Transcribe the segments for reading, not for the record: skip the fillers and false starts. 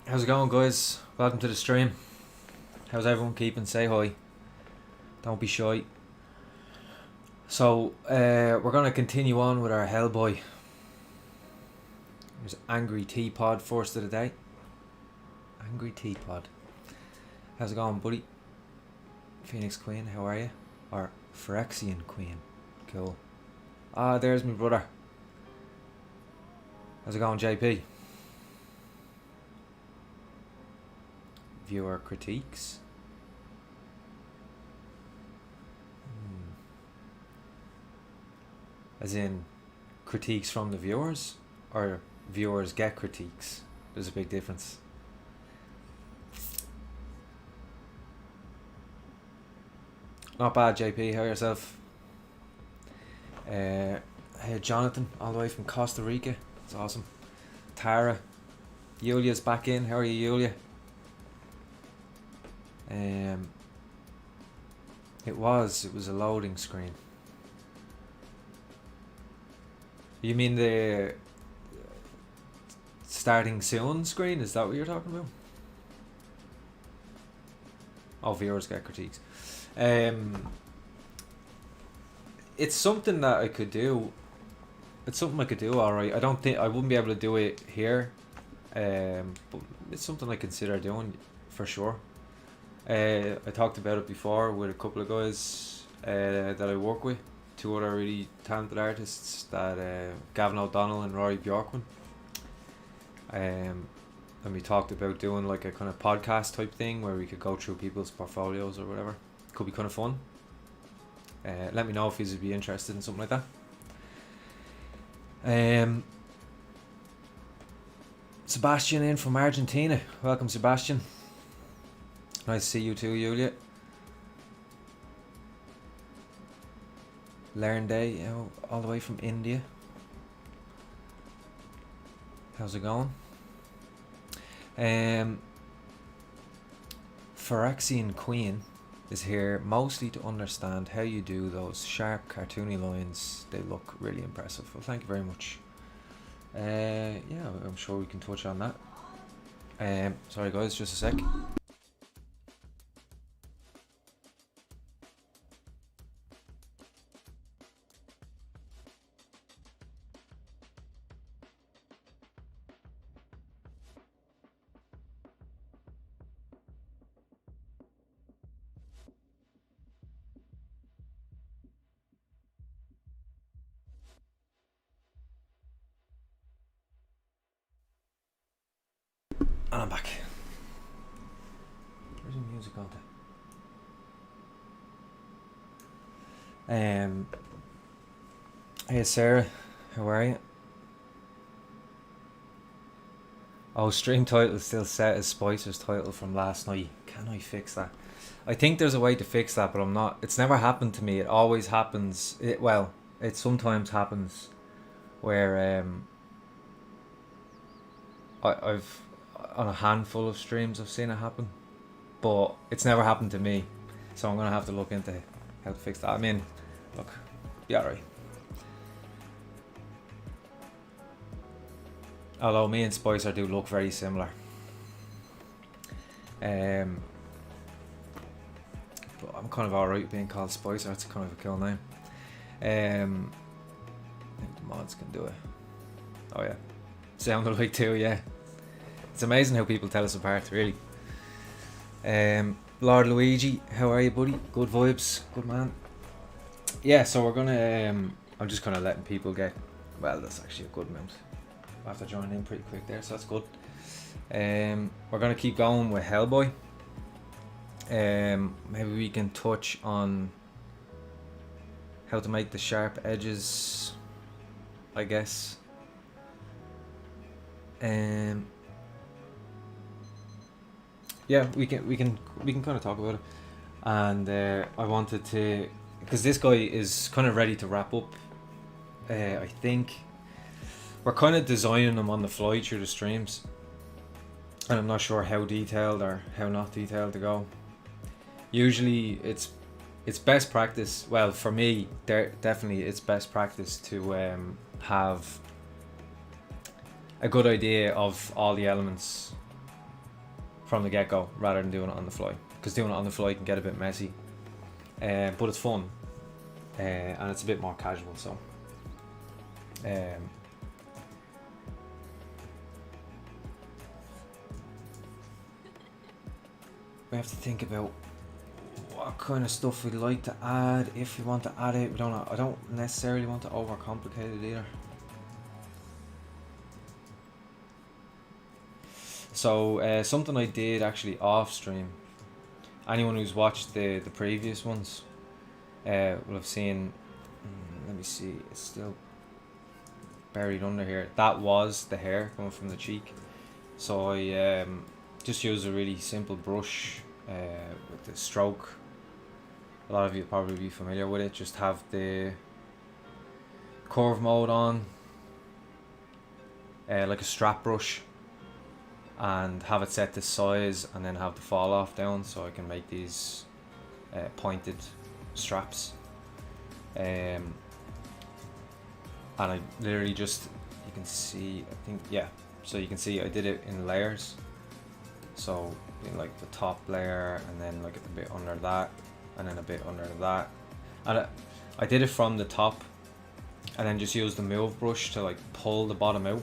How's it going, guys? Welcome to the stream. How's everyone keeping? Say hi. Don't be shy. So, we're going to continue on with our Hellboy. There's Angry Teapot first of the day. Angry Teapot. How's it going, buddy? Phoenix Queen, how are you? Or Phyrexian Queen. Cool. Ah, there's my brother. How's it going, JP? Viewer critiques. As in critiques from the viewers, or viewers get critiques? There's a big difference. Not bad, JP. How are yourself? Hey, Jonathan, all the way from Costa Rica. It's awesome. Tara, Yulia's back in. How are you, Yulia? It was a loading screen. You mean the starting soon screen? Is that what you're talking about? Oh, viewers get critiques. It's something that I could do. It's something I could do, alright. I don't think I wouldn't be able to do it here. But it's something I consider doing for sure. I talked about it before with a couple of guys that I work with. Two other really talented artists, that Gavin O'Donnell and Rory Bjorkman. And we talked about doing like a kind of podcast type thing where we could go through people's portfolios or whatever. Could be kind of fun. Let me know if you would be interested in something like that. Sebastian in from Argentina. Welcome, Sebastian. Nice to see you too, Yulia. Learn Day, all the way from India. How's it going? Phyrexian Queen is here mostly to understand how you do those sharp cartoony lines. They look really impressive. Well, thank you very much. Yeah, I'm sure we can touch on that. Sorry guys, just a sec. And I'm back. Where's the music on to? Hey Sarah, how are you? Oh, stream title is still set as Spicer's title from last night. Can I fix that? I think there's a way to fix that, but I'm not. It's never happened to me. It always happens. It sometimes happens where I've on a handful of streams I've seen it happen, but it's never happened to me. So I'm gonna have to look into how to fix that. I mean, look, be alright. Although me and Spicer do look very similar. But I'm kind of alright being called Spicer. That's kind of a cool name. I think the mods can do it. Oh yeah, sounded like too. Yeah, it's amazing how people tell us apart, really. Lord Luigi, how are you, buddy? Good vibes, good man. Yeah, so we're gonna. I'm just kind of letting people get. Well, that's actually a good amount. I have to join in pretty quick there, so that's good. We're gonna keep going with Hellboy. Maybe we can touch on how to make the sharp edges, I guess. Yeah, we can kind of talk about it. And I wanted to, because this guy is kind of ready to wrap up. I think we're kind of designing them on the fly through the streams, and I'm not sure how detailed or how not detailed to go. Usually it's best practice, well for me definitely it's best practice to have a good idea of all the elements from the get-go rather than doing it on the fly, because doing it on the fly can get a bit messy, but it's fun, and it's a bit more casual. So we have to think about what kind of stuff we'd like to add. If we want to add it, I don't necessarily want to overcomplicate it either. So something I did actually off stream, anyone who's watched the previous ones will have seen, let me see, it's still buried under here, that was the hair coming from the cheek. So I just used a really simple brush with the stroke. A lot of you probably be familiar with it. Just have the curve mode on, like a strap brush, and have it set to size, and then have the fall off down so I can make these pointed straps. And I literally just, you can see, I think, yeah, so you can see I did it in layers. So in like the top layer, and then like a bit under that, and then a bit under that, and I did it from the top, and then just used the move brush to like pull the bottom out,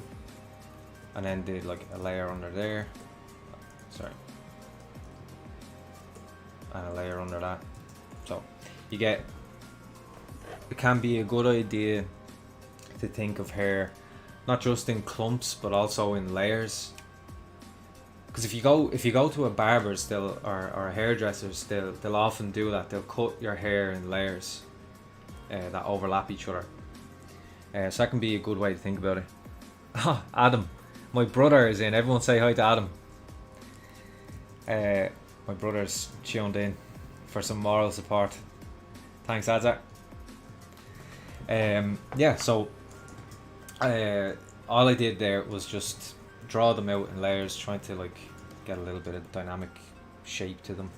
and then did like a layer under there, sorry, and a layer under that. So you get, it can be a good idea to think of hair not just in clumps but also in layers, because if you go to a barber's, or a hairdresser's, they'll often do that. They'll cut your hair in layers that overlap each other. So that can be a good way to think about it. Adam, my brother is in. Everyone say hi to Adam. My brother's tuned in for some moral support. Thanks, Adzak. Yeah, so all I did there was just draw them out in layers, trying to like get a little bit of dynamic shape to them.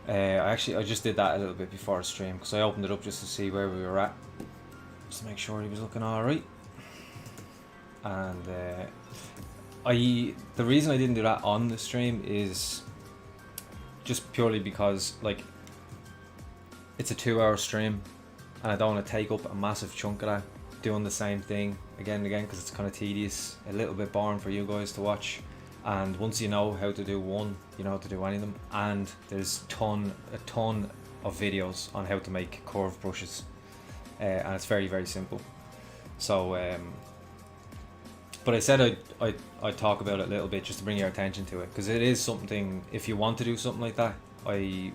I just did that a little bit before the stream, because I opened it up just to see where we were at, just to make sure he was looking alright. And the reason I didn't do that on the stream is just purely because like it's a 2-hour stream, and I don't want to take up a massive chunk of that doing the same thing again and again, because it's kind of tedious, a little bit boring for you guys to watch. And once you know how to do one, you know how to do any of them. And there's a ton of videos on how to make curved brushes, and it's very, very simple. So but I said I'd talk about it a little bit just to bring your attention to it, because it is something, if you want to do something like that, I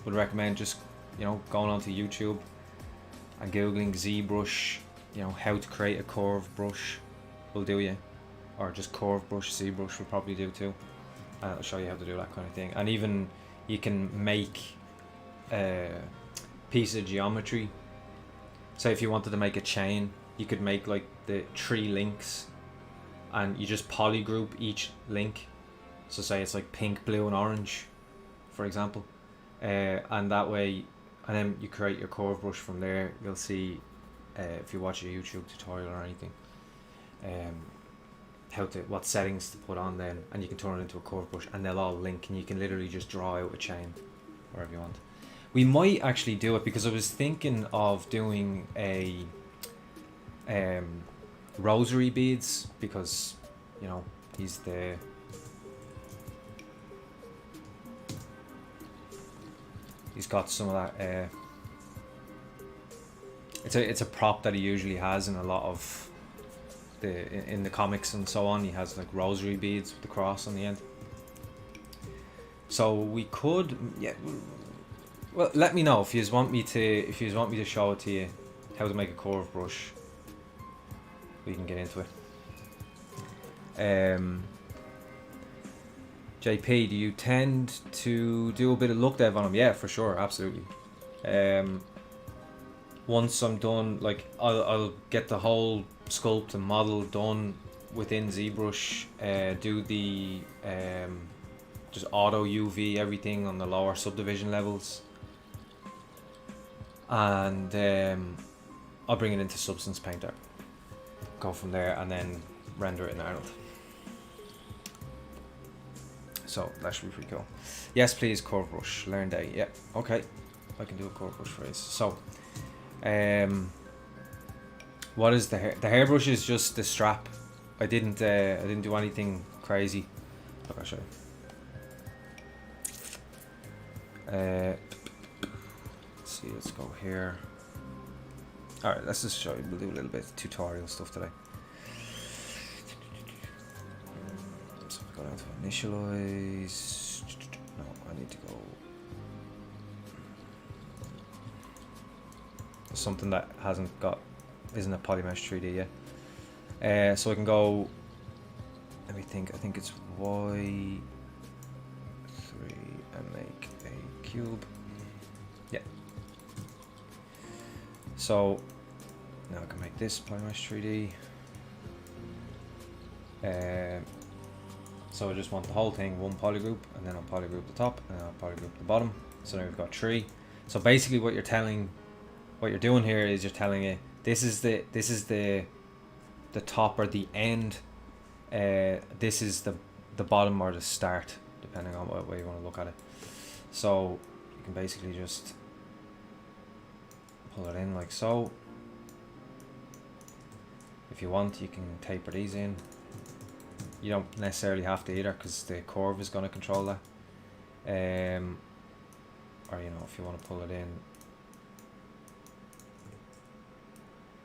would recommend just, you know, going onto YouTube and googling ZBrush, you know, how to create a curved brush will do you, or just curved brush, ZBrush will probably do too, and it'll show you how to do that kind of thing. And even you can make a piece of geometry. So if you wanted to make a chain, you could make like the 3 links, and you just polygroup each link. So say it's like pink, blue and orange, for example, and that way, and then you create your curve brush from there. You'll see, if you watch a YouTube tutorial or anything, what settings to put on then, and you can turn it into a curve brush, and they'll all link, and you can literally just draw out a chain wherever you want. We might actually do it, because I was thinking of doing a rosary beads, because, you know, he's got some of that. It's a prop that he usually has in a lot of in the comics and so on. He has like rosary beads with the cross on the end. So we could, yeah. Well, let me know if you want me to show it to you how to make a curve brush. We can get into it. JP, do you tend to do a bit of look dev on them? Yeah, for sure, absolutely. Once I'm done, like I'll get the whole sculpt and model done within ZBrush. Do the just auto UV everything on the lower subdivision levels, and I'll bring it into Substance Painter. Go from there and then render it in Arnold. So that should be pretty cool. Yes, please, curve brush. Learn day. Yeah, okay. I can do a curve brush phrase. So, what is the hair? The hairbrush is just the strap. I didn't do anything crazy. Look, I'll show you. Let's see. Let's go here. All right. Let's just show you. We'll do a little bit of tutorial stuff today. So we go down to initialize. No, I need to go. Something that isn't a polymesh 3D yet. So I can go. Let me think. I think it's Y3 and make a cube. Yeah. So now I can make this polymesh 3D. So I just want the whole thing one polygroup, and then I'll polygroup the top, and then I'll polygroup the bottom. So now we've got 3. So basically, what you're doing here is you're telling it this is the top or the end. This is the bottom or the start, depending on what way you want to look at it. So you can basically just pull it in like so. If you want, you can taper these in. You don't necessarily have to either, because the curve is going to control that. Or you know, if you want to pull it in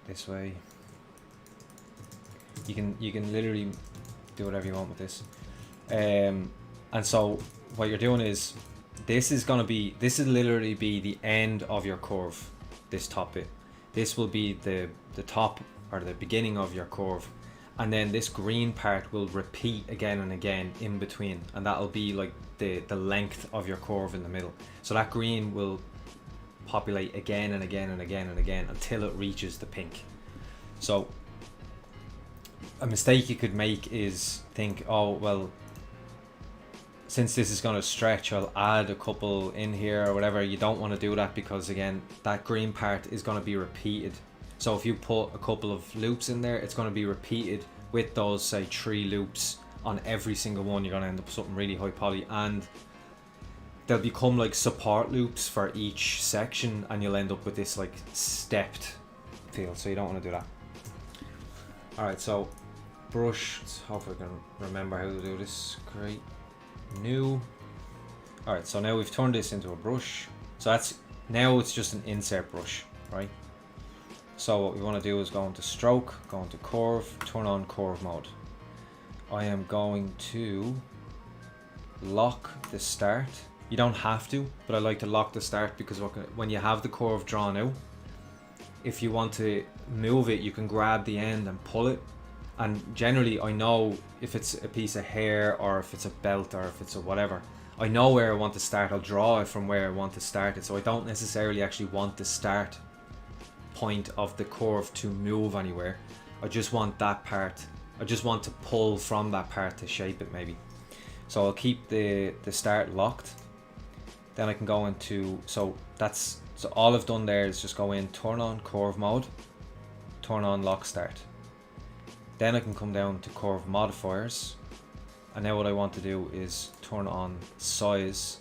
this way, you can literally do whatever you want with this. And so what you're doing is this will literally be the end of your curve. This top bit, this will be the top or the beginning of your curve, and then this green part will repeat again and again in between, and that'll be like the length of your curve in the middle. So that green will populate again and again and again and again until it reaches the pink. So a mistake you could make is think, oh well, since this is going to stretch, I'll add a couple in here or whatever. You don't want to do that, because again, that green part is going to be repeated. So if you put a couple of loops in there, it's going to be repeated with those, say, 3 loops on every single one. You're going to end up with something really high poly, and they'll become like support loops for each section, and you'll end up with this like stepped feel. So you don't want to do that. Alright, so brush. Let's hope I can remember how to do this. Create new. Alright, so now we've turned this into a brush. So now it's just an insert brush, right? So what we want to do is go into stroke, go into curve, turn on curve mode. I am going to lock the start. You don't have to, but I like to lock the start, because when you have the curve drawn out, if you want to move it, you can grab the end and pull it. And generally, I know if it's a piece of hair or if it's a belt or if it's a whatever, I know where I want to start. I'll draw it from where I want to start it. So I don't necessarily actually want the start point of the curve to move anywhere. I just want that part. I just want to pull from that part to shape it maybe. So I'll keep the start locked. Then I can go into, so all I've done there is just go in, turn on curve mode, turn on lock start. Then I can come down to curve modifiers, and now what I want to do is turn on size.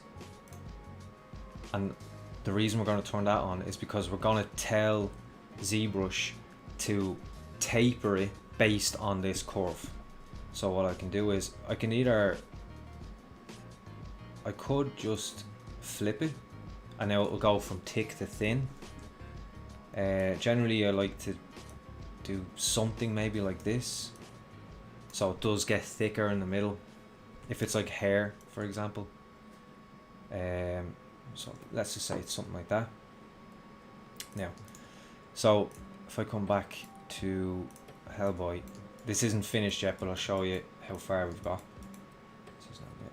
And the reason we're going to turn that on is because we're going to tell ZBrush to taper it based on this curve. So what I can do is I could just flip it, and now it will go from thick to thin. Generally I like to do something maybe like this, so it does get thicker in the middle if it's like hair, for example. So let's just say it's something like that. Now, so if I come back to Hellboy, this isn't finished yet, but I'll show you how far we've got. This is not it.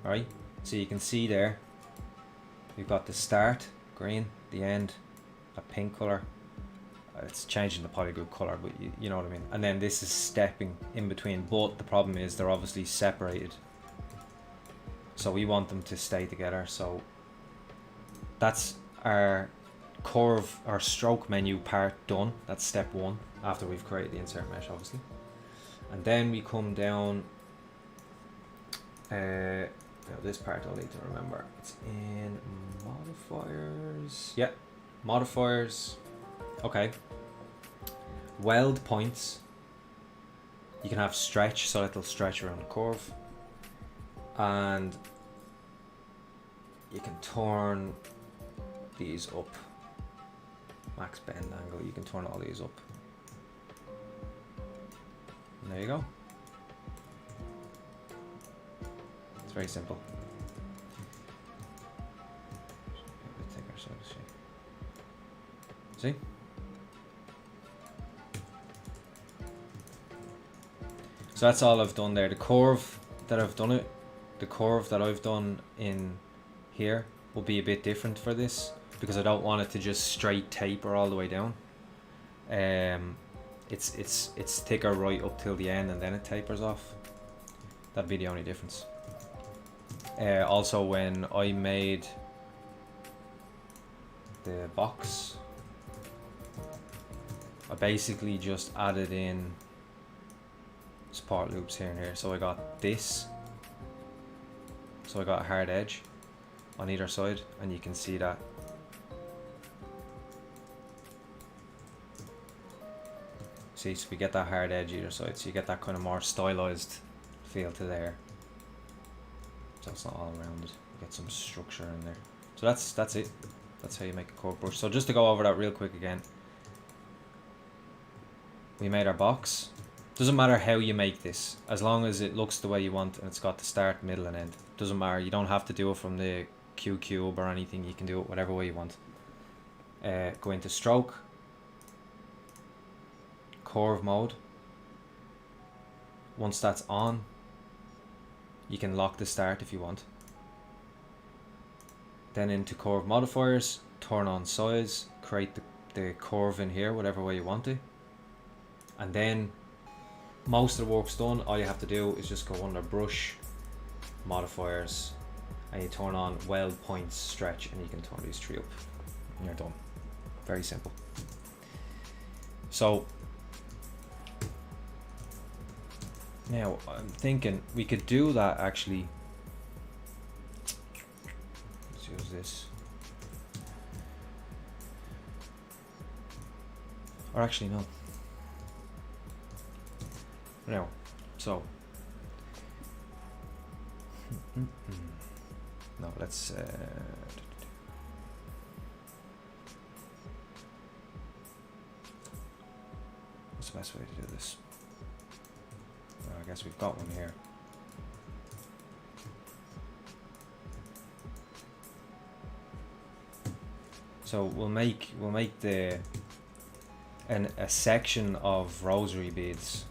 Alright, so you can see there, we've got the start, green, the end, a pink colour. It's changing the polygroup colour, but you know what I mean. And then this is stepping in between, but the problem is they're obviously separated. So we want them to stay together. So that's our curve, our stroke menu part done. That's step 1 after we've created the insert mesh, obviously. And then we come down. Now this part I'll need to remember. It's in modifiers. Yep, modifiers. Okay. Weld points. You can have stretch, so it'll stretch around the curve. And you can turn these up. Max bend angle, you can turn all these up. And there you go. It's very simple. A bit thicker, so to see. So that's all I've done there. The curve that I've done in here will be a bit different for this because I don't want it to just straight taper all the way down. It's thicker right up till the end and then it tapers off. That'd be the only difference. Also, when I made the box, I basically just added in support loops here and here. So I got this. So I got a hard edge on either side, and you can see that. See, so we get that hard edge either side, so you get that kind of more stylized feel to there. So it's not all around it. You get some structure in there. So that's it. That's how you make a curved brush. So just to go over that real quick again. We made our box. Doesn't matter how you make this, as long as it looks the way you want and it's got the start, middle and end. Doesn't matter, you don't have to do it from the Q cube or anything, you can do it whatever way you want. Go into stroke, curve mode. Once that's on, you can lock the start if you want. Then into curve modifiers, turn on size, create the curve in here, whatever way you want it. And then most of the work's done. All you have to do is just go under brush, modifiers, and you turn on weld points, stretch, and you can turn these three up and you're done. Very simple. So now I'm thinking we could do that actually. Let's use this. Or actually no. No, so no, let's what's the best way to do this? Well, I guess we've got one here. So we'll make a section of rosary beads.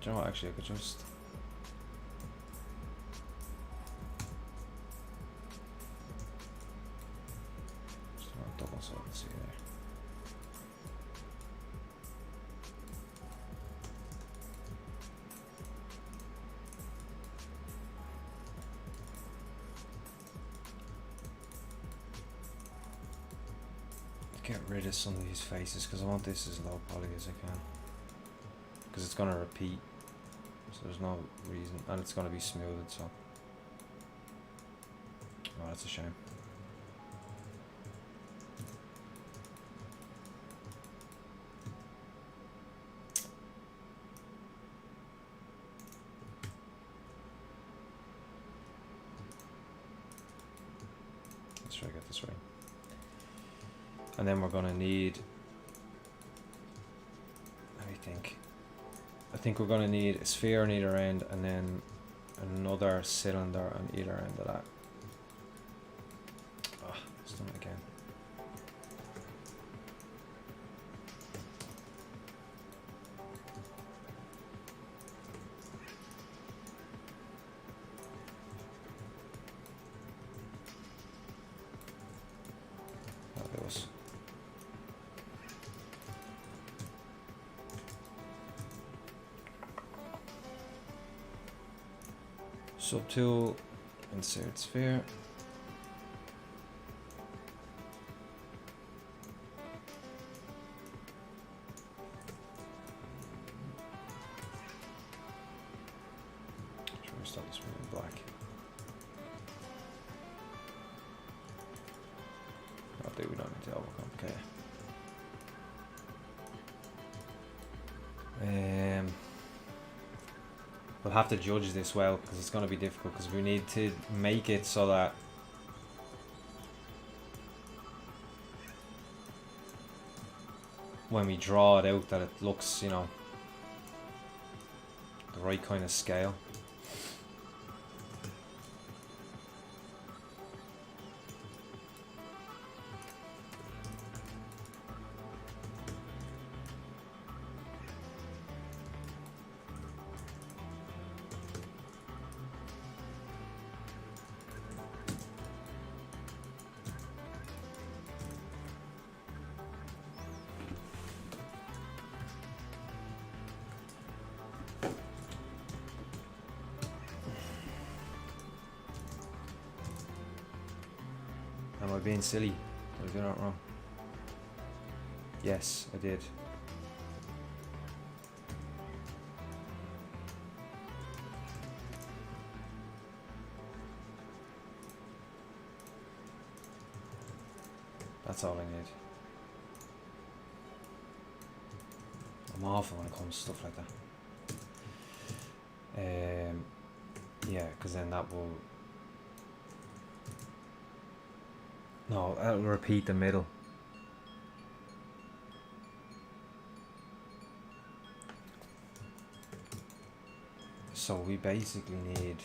Do you know what, actually I could just double so I can see there. Get rid of some of these faces because I want this as low poly as I can, because it's going to repeat, so there's no reason, and it's going to be smoothed, so oh, that's a shame. Let's try to get this right. And then we're going to need, let me think. I think we're going to need a sphere on either end and then another cylinder on either end of that. Oh, it's done it again. Subtool, insert sphere. do, we don't need to overcomplicate it. We'll have to judge this well, because it's going to be difficult, because we need to make it so that when we draw it out that it looks, you know, the right kind of scale. Am I being silly? Did I do that wrong? Yes, I did. That's all I need. I'm awful when it comes to stuff like that. Yeah, because then that will... No, that'll repeat the middle. So we basically need...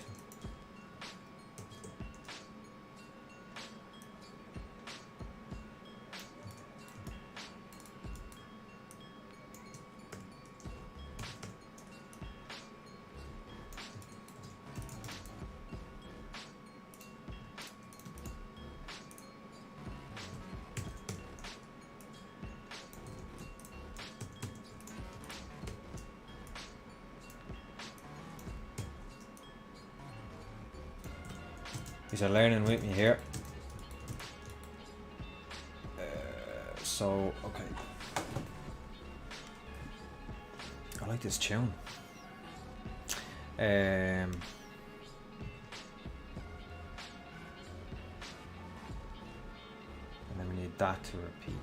You're learning with me here. So, okay. I like this tune. And then we need that to repeat.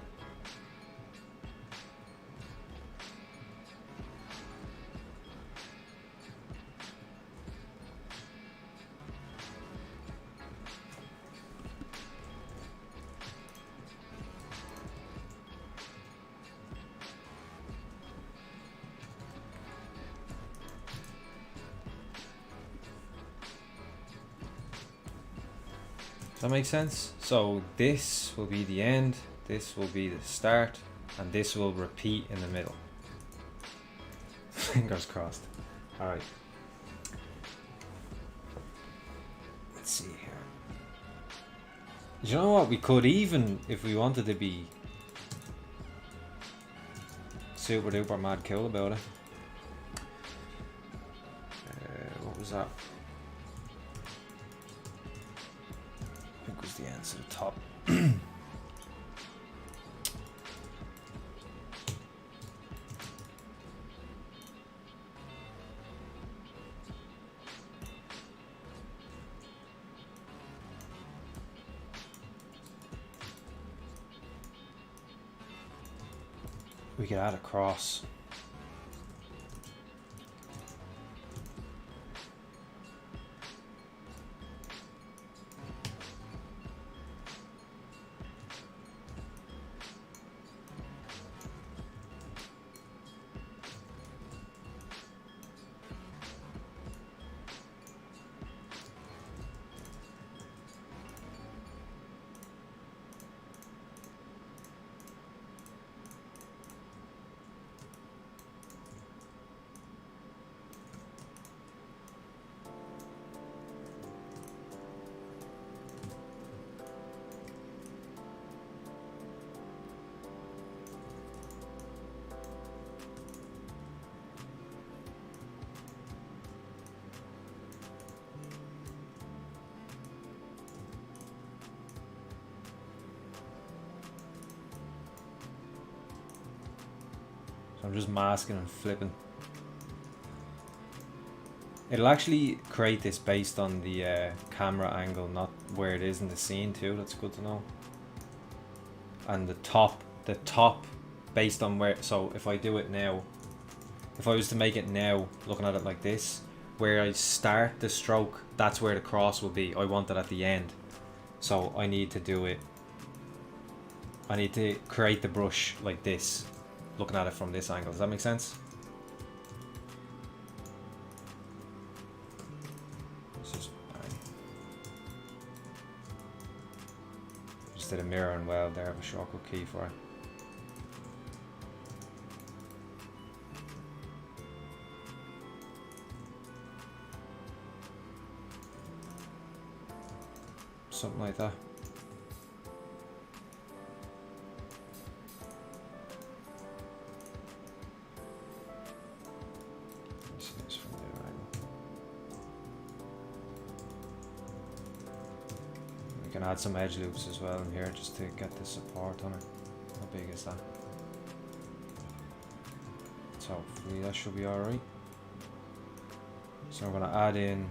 That makes sense? So this will be the end, this will be the start, and this will repeat in the middle. Fingers crossed. Alright. Let's see here. You know what? We could even, if we wanted to be super duper mad cool about it. What was that? The ends at the top. We could add a cross. I'm just masking and flipping. It'll actually create this based on the camera angle, not where it is in the scene too. That's good to know. and the top based on where, so if I do it now, if I was to make it now, looking at it like this, where I start the stroke, that's where the cross will be. I want it at the end. So I need to do it, I need to create the brush like this, looking at it from this angle. Does that make sense? Just did a mirror and weld there, I have a shortcut key for it. Something like that. Let's see this from there angle. We can add some edge loops as well in here just to get the support on it. How big is that? So hopefully that should be alright. So I'm going to add in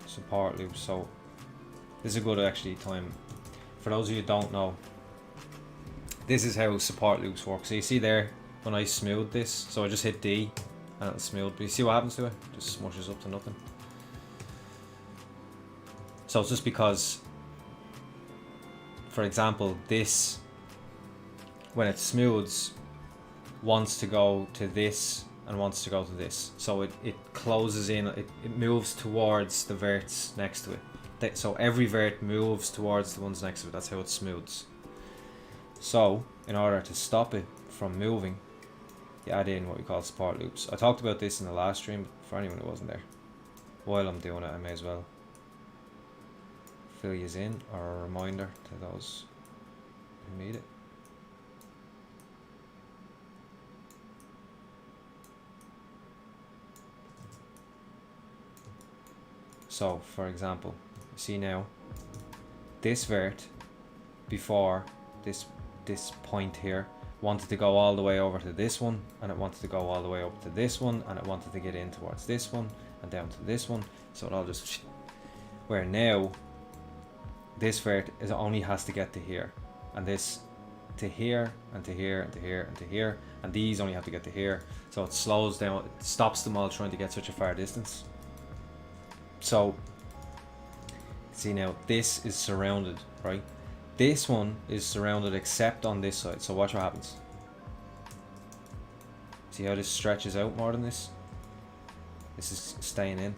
support loops. So this is a good actually time for those of you who don't know, this is how support loops work. So you see there when I smooth this, so I just hit D and it'll smooth, but you see what happens to it? Just smushes up to nothing. So it's just because, for example, this, when it smooths, wants to go to this and wants to go to this, so it closes in, it moves towards the verts next to it. So every vert moves towards the ones next to it. That's how it smooths. So in order to stop it from moving, you add in what we call support loops. I talked about this in the last stream, but for anyone who wasn't there, while I'm doing it I may as well fill yous in, or a reminder to those who need it. So for example, you see now this vert before this point here wanted to go all the way over to this one, and it wanted to go all the way up to this one, and it wanted to get in towards this one and down to this one, so it all just, where now this vert is only has to get to here, and this to here, and to here, and to here, and to here, and these only have to get to here, so it slows down, it stops them all trying to get such a far distance. So see now this is surrounded, right? This one is surrounded except on this side, so watch what happens. See how this stretches out more than this? This is staying in.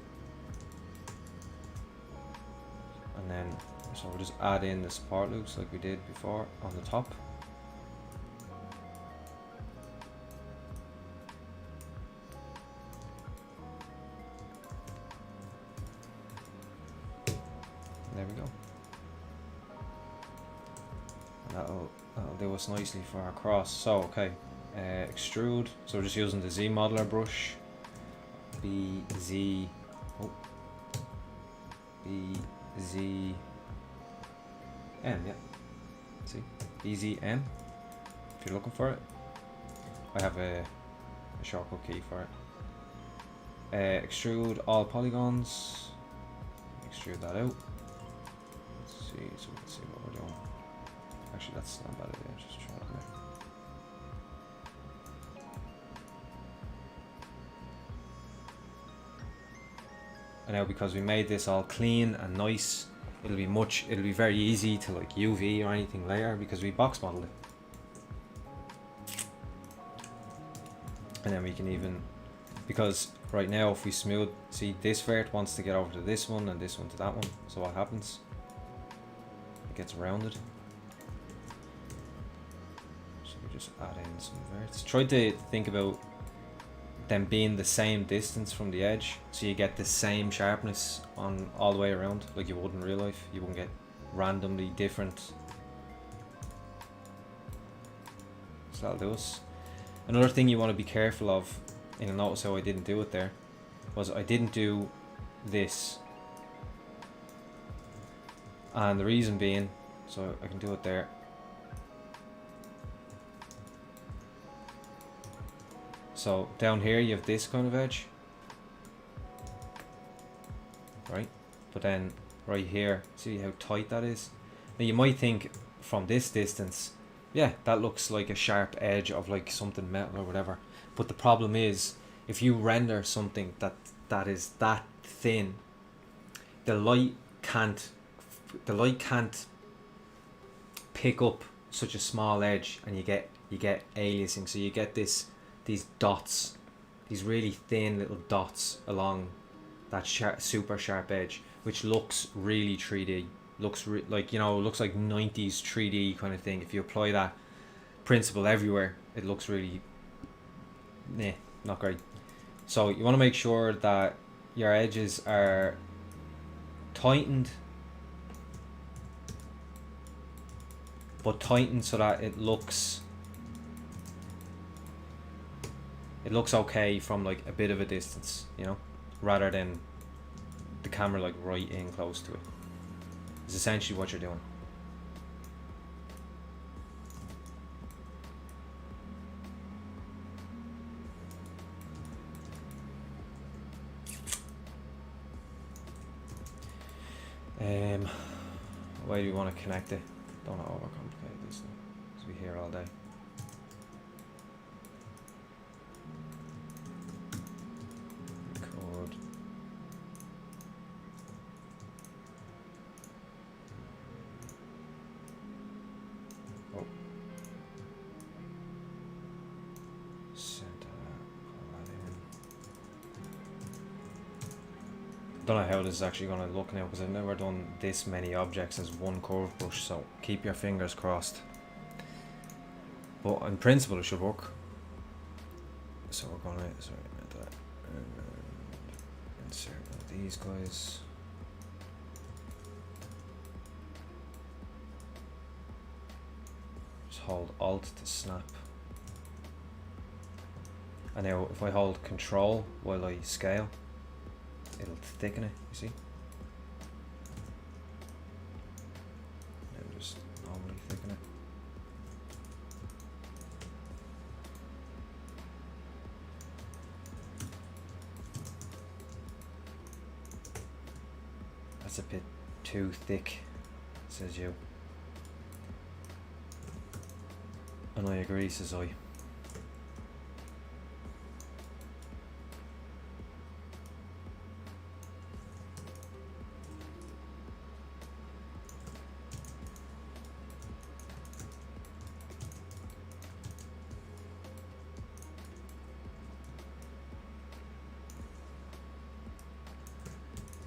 And then, so we'll just add in the support loops like we did before on the top. There we go. That'll do us nicely for our cross. So okay, extrude. So we're just using the Z modeler brush. BZ. Oh. BZM. Yeah. See, BZM. If you're looking for it, I have a shortcut key for it. Extrude all polygons. Extrude that out. So we can see what we're doing. Actually, that's not a bad idea. Just try it there. And now because we made this all clean and nice, it'll be very easy to like UV or anything later because we box modeled it. And then we can even, because right now if we smooth, see this vert wants to get over to this one and this one to that one. So what happens? Gets rounded. So we just add in some verts. Try to think about them being the same distance from the edge, so you get the same sharpness on all the way around, like you would in real life. You wouldn't get randomly different. So that'll do us. Another thing you want to be careful of, and you'll notice how I didn't do it there, was I didn't do this. And the reason being, so I can do it there. So down here you have this kind of edge, right? But then right here. See how tight that is? Now you might think from this distance, yeah, that looks like a sharp edge of like something metal or whatever. But the problem is, if you render something that is that thin, the light can't pick up such a small edge, and you get aliasing. So you get these dots, these really thin little dots along that super sharp edge, which looks really 3D. Looks like, you know, looks like 90s 3D kind of thing. If you apply that principle everywhere, it looks really not great. So you want to make sure that your edges are tightened, but tightened so that it looks okay from like a bit of a distance, you know, rather than the camera like right in close to it. Is essentially what you're doing. Why do you want to connect it? Don't want to overcomplicate this, because we're here all day. Record. Oh. Center. Pull that in. Don't know how this is actually going to look now, because I've never done this many objects as one curve brush, so keep your fingers crossed. But in principle it should work. So we're going to, sorry about that, insert one of these guys. Just hold Alt to snap. And now if I hold Control while I scale, it'll thicken it, you see? And just normally thicken it. That's a bit too thick, says you. And I agree, says I.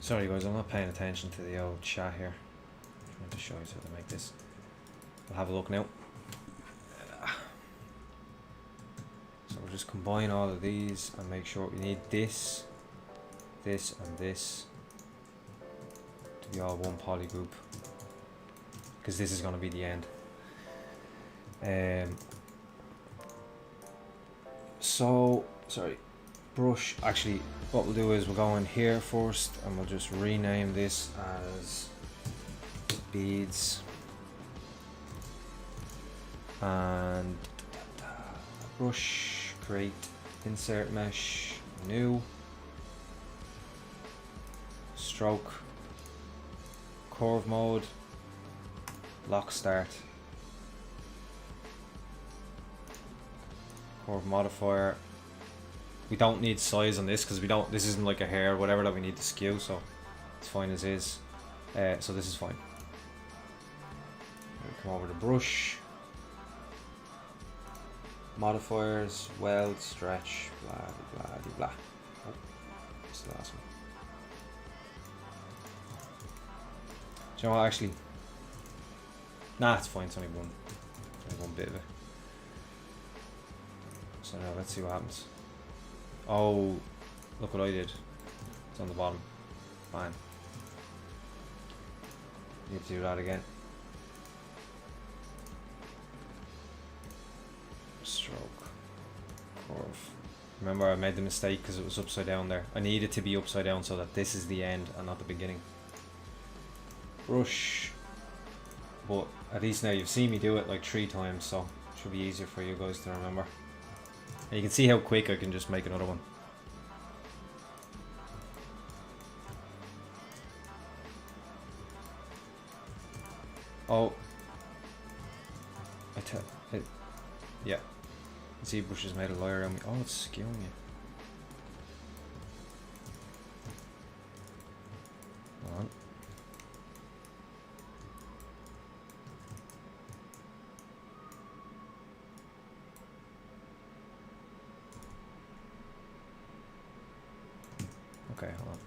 Sorry guys, I'm not paying attention to the old chat here. I'm trying to show you how to make this. We'll have a look now. So we'll just combine all of these and make sure we need this, this and this to be all one polygroup, because this is going to be the end. So, sorry, brush, actually what we'll do is we'll go in here first and we'll just rename this as beads and brush, create insert mesh, new, stroke, curve mode, lock start, curve modifier. We don't need size on this because this isn't like a hair or whatever that we need to skew, so it's fine as is. So this is fine. We'll come over to brush, modifiers, weld, stretch, blah blah blah blah. Oh, that's the last one. Do you know what, actually? Nah, it's fine, it's only one bit of it. So now let's see what happens. Oh, look what I did. It's on the bottom. Fine. Need to do that again. Stroke. Curve. Remember I made the mistake because it was upside down there. I need it to be upside down so that this is the end and not the beginning. Brush. But at least now you've seen me do it like 3 times, so it should be easier for you guys to remember. And you can see how quick I can just make another one. Oh. It. Yeah. ZBrush has made a liar on me. Oh, it's skewing you. Hold on. Okay, hold on.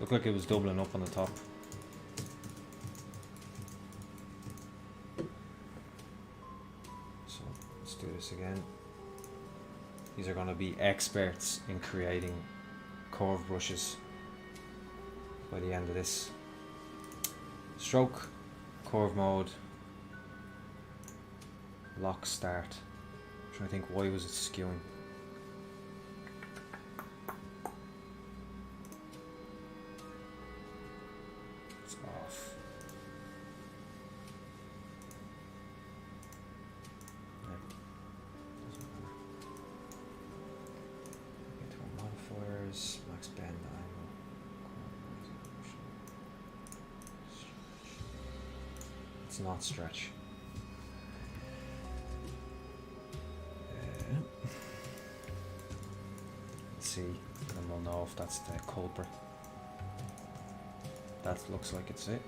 Looked like it was doubling up on the top. So let's do this again. These are going to be experts in creating curve brushes by the end of this. Stroke, curve mode, lock start. I'm trying to think, why was it skewing? It's not stretch. Let's see, and we'll know if that's the culprit. That looks like it's it.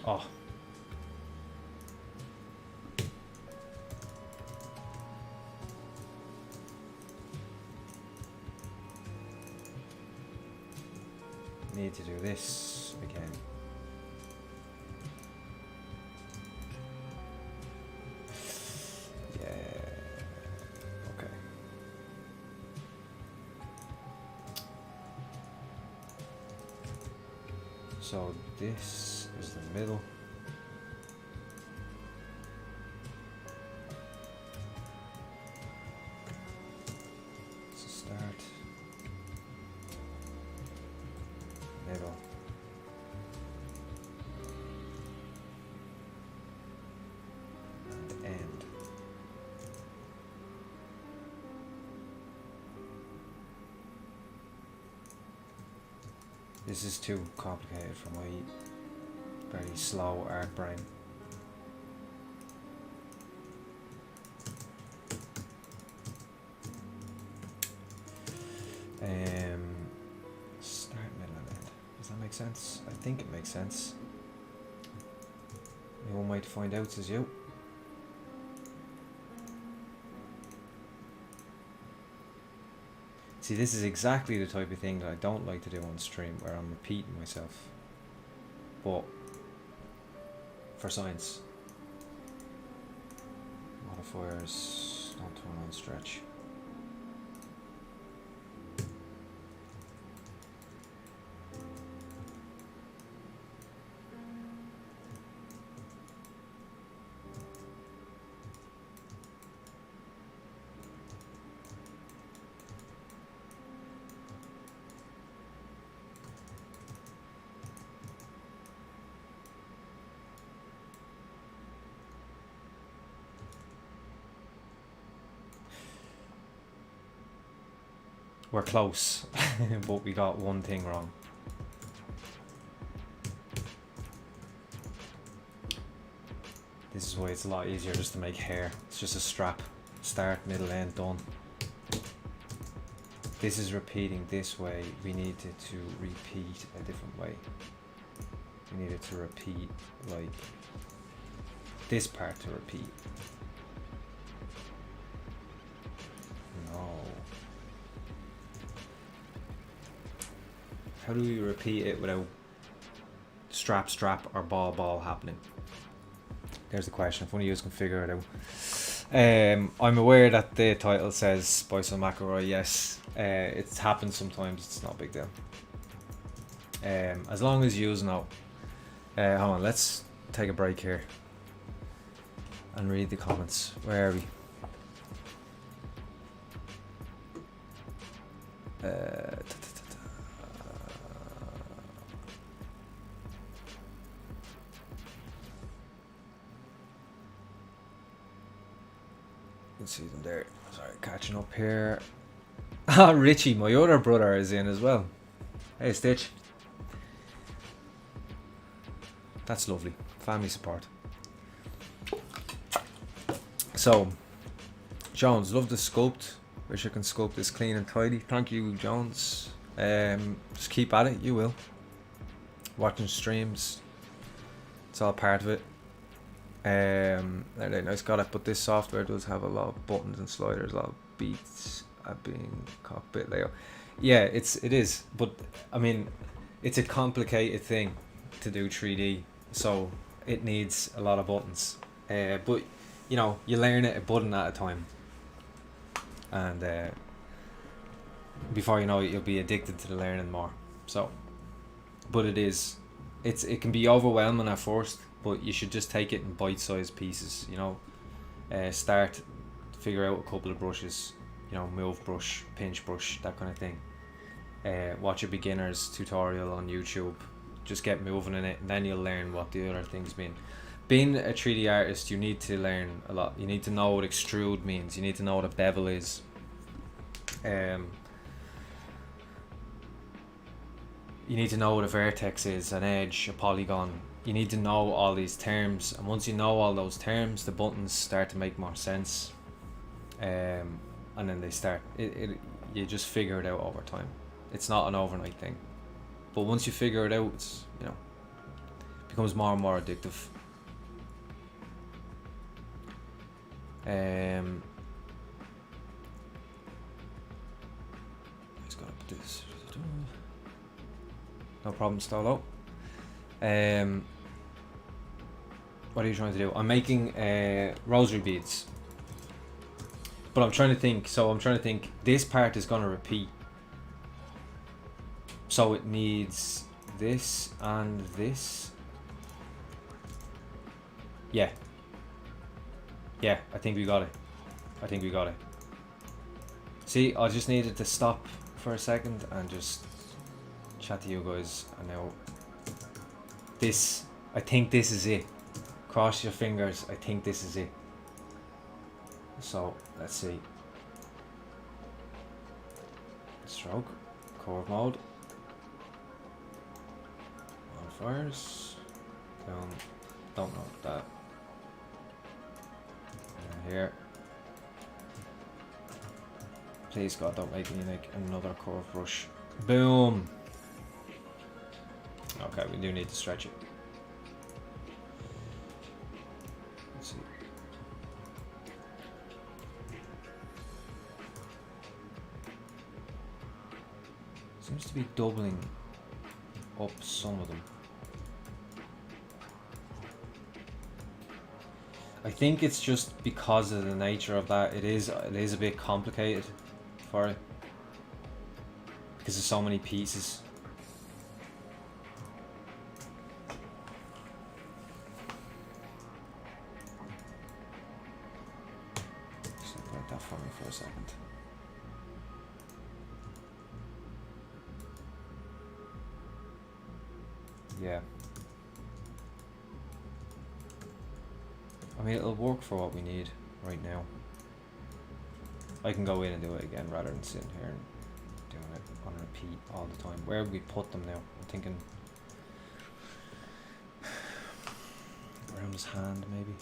Oh. Need to do this again. So this is the middle. It's a start. Middle. And end. This is too complicated for my very slow art brain. Start, middle, and end. Does that make sense? I think it makes sense. Anyone might find out, says you. See, this is exactly the type of thing that I don't like to do on stream, where I'm repeating myself. But for science, modifiers don't turn on stretch. We're close, but we got one thing wrong. This is why it's a lot easier just to make hair. It's just a strap. Start, middle, end, done. This is repeating this way. We needed to repeat a different way. We needed to repeat, like, this part to repeat. No. How do we repeat it without strap, or ball happening? There's the question. If one of you can figure it out. I'm aware that the title says by some McElroy. Yes, it's happened sometimes. It's not a big deal. As long as you know. Hold on. Let's take a break here and read the comments. Where are we? can see them there. Sorry, catching up here. Ah, Richie, my other brother, is in as well. Hey, Stitch. That's lovely. Family support. So, Jones, love the sculpt. Wish I can sculpt this clean and tidy. Thank you, Jones. Just keep at it. You will. Watching streams. It's all part of it. Nice, got it. But this software does have a lot of buttons and sliders, a lot of beats, a being cockpit layout. Yeah, it is. But I mean, it's a complicated thing to do 3D, so it needs a lot of buttons. But you know, you learn it a button at a time, and before you know it, you'll be addicted to the learning more. So, but it can be overwhelming at first, but you should just take it in bite-sized pieces. You know, start, figure out a couple of brushes. You know, move brush, pinch brush, that kind of thing. Watch a beginner's tutorial on YouTube. Just get moving in it, and then you'll learn what the other things mean. Being a 3D artist, you need to learn a lot. You need to know what extrude means. You need to know what a bevel is. You need to know what a vertex is, an edge, a polygon. You need to know all these terms, and once you know all those terms, the buttons start to make more sense. And then they start. You just figure it out over time. It's not an overnight thing, but once you figure it out, it's, you know, it becomes more and more addictive. Just gotta put this. No problem, Stolo. What are you trying to do? I'm making rosary beads, but I'm trying to think. So I'm trying to think. This part is gonna repeat, so it needs this and this. Yeah. Yeah, I think we got it. See, I just needed to stop for a second and just chat to you guys. And now this, I think this is it. Cross your fingers, I think this is it. So let's see. Stroke, curve mode, modifiers, down, don't know that. Here, please God, don't make me make another curve brush. Boom. Okay, we do need to stretch it. Let's see. Seems to be doubling up some of them. I think it's just because of the nature of that. It is a bit complicated for it because there's so many pieces. Separate that for me for a second. Yeah. I mean, it'll work for what we need right now. I can go in and do it again rather than sitting here and doing it on repeat all the time. Where would we put them now? I'm thinking around his hand, maybe.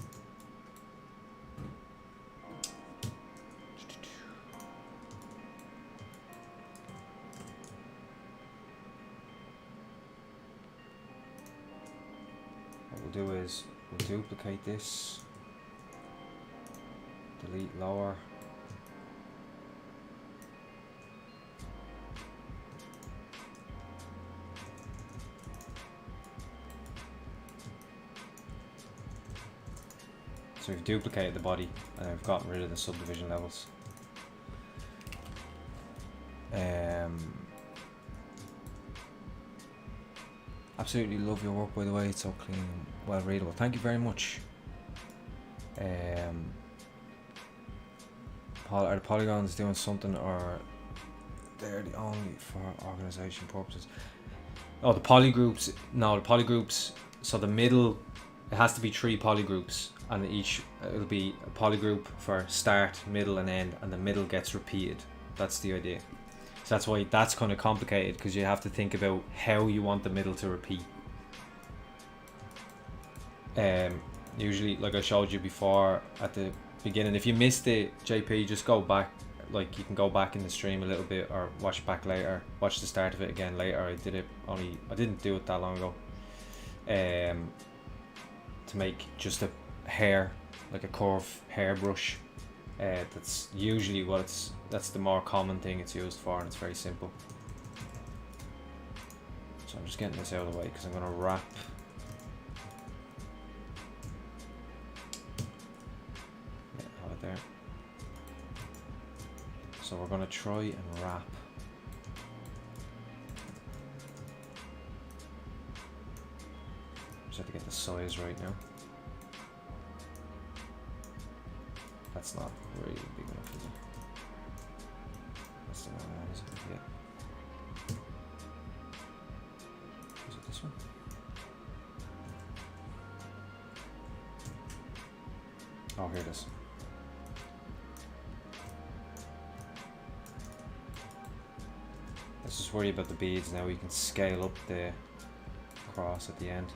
What we'll do is we'll duplicate this. Delete lower. So we've duplicated the body and I've gotten rid of the subdivision levels. Absolutely love your work, by the way. It's so clean and well readable. Thank you very much. Are the polygons doing something, or they're the only for organization purposes. Oh, the polygroups. No, the polygroups. So the middle, it has to be 3 polygroups, and it'll be a polygroup for start, middle, and end, and the middle gets repeated. That's the idea. So that's why that's kind of complicated, because you have to think about how you want the middle to repeat. Usually, like I showed you before at the beginning, if you missed the JP, just go back. Like, you can go back in the stream a little bit, or watch it back later. Watch the start of it again later. I didn't do it that long ago. To make just a hair, like a curve hairbrush. That's usually that's the more common thing it's used for, and it's very simple. So I'm just getting this out of the way because I'm going to wrap. Yeah, have it there. So we're going to try and wrap. Just have to get the size right now. That's not really big enough, is it? That's the wrong one, is it? Yeah. Is it this one? Oh, here it is. Let's just worry about the beads now. We can scale up the cross at the end.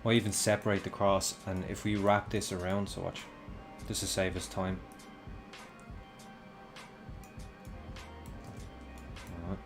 Or even separate the cross, and if we wrap this around, so watch, this will save us time. Alright.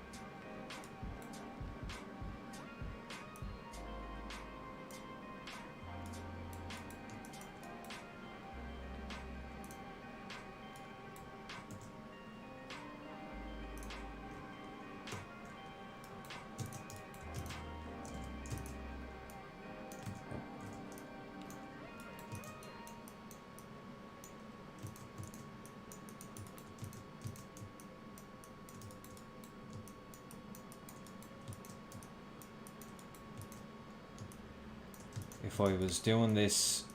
If I was doing this,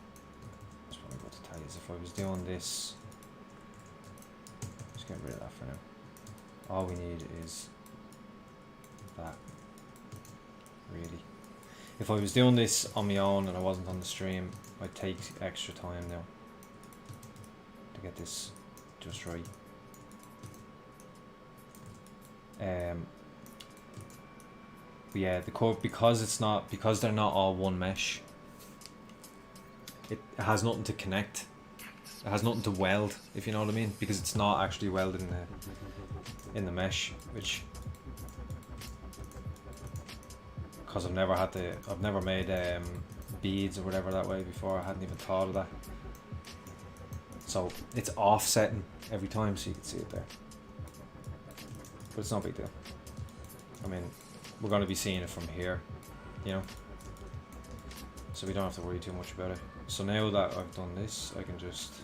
that's what I'm about to tell you, is if I was doing this, just get rid of that for now. All we need is that, really. If I was doing this on my own and I wasn't on the stream, I'd take extra time now to get this just right. But yeah, the curve, because they're not all one mesh, it has nothing to connect. It has nothing to weld, if you know what I mean, because it's not actually welded in the mesh, which, because I've never made beads or whatever that way before. I hadn't even thought of that. So it's offsetting every time, so you can see it there. But it's not a big deal. I mean, we're going to be seeing it from here, you know, so we don't have to worry too much about it. So now that I've done this, I can just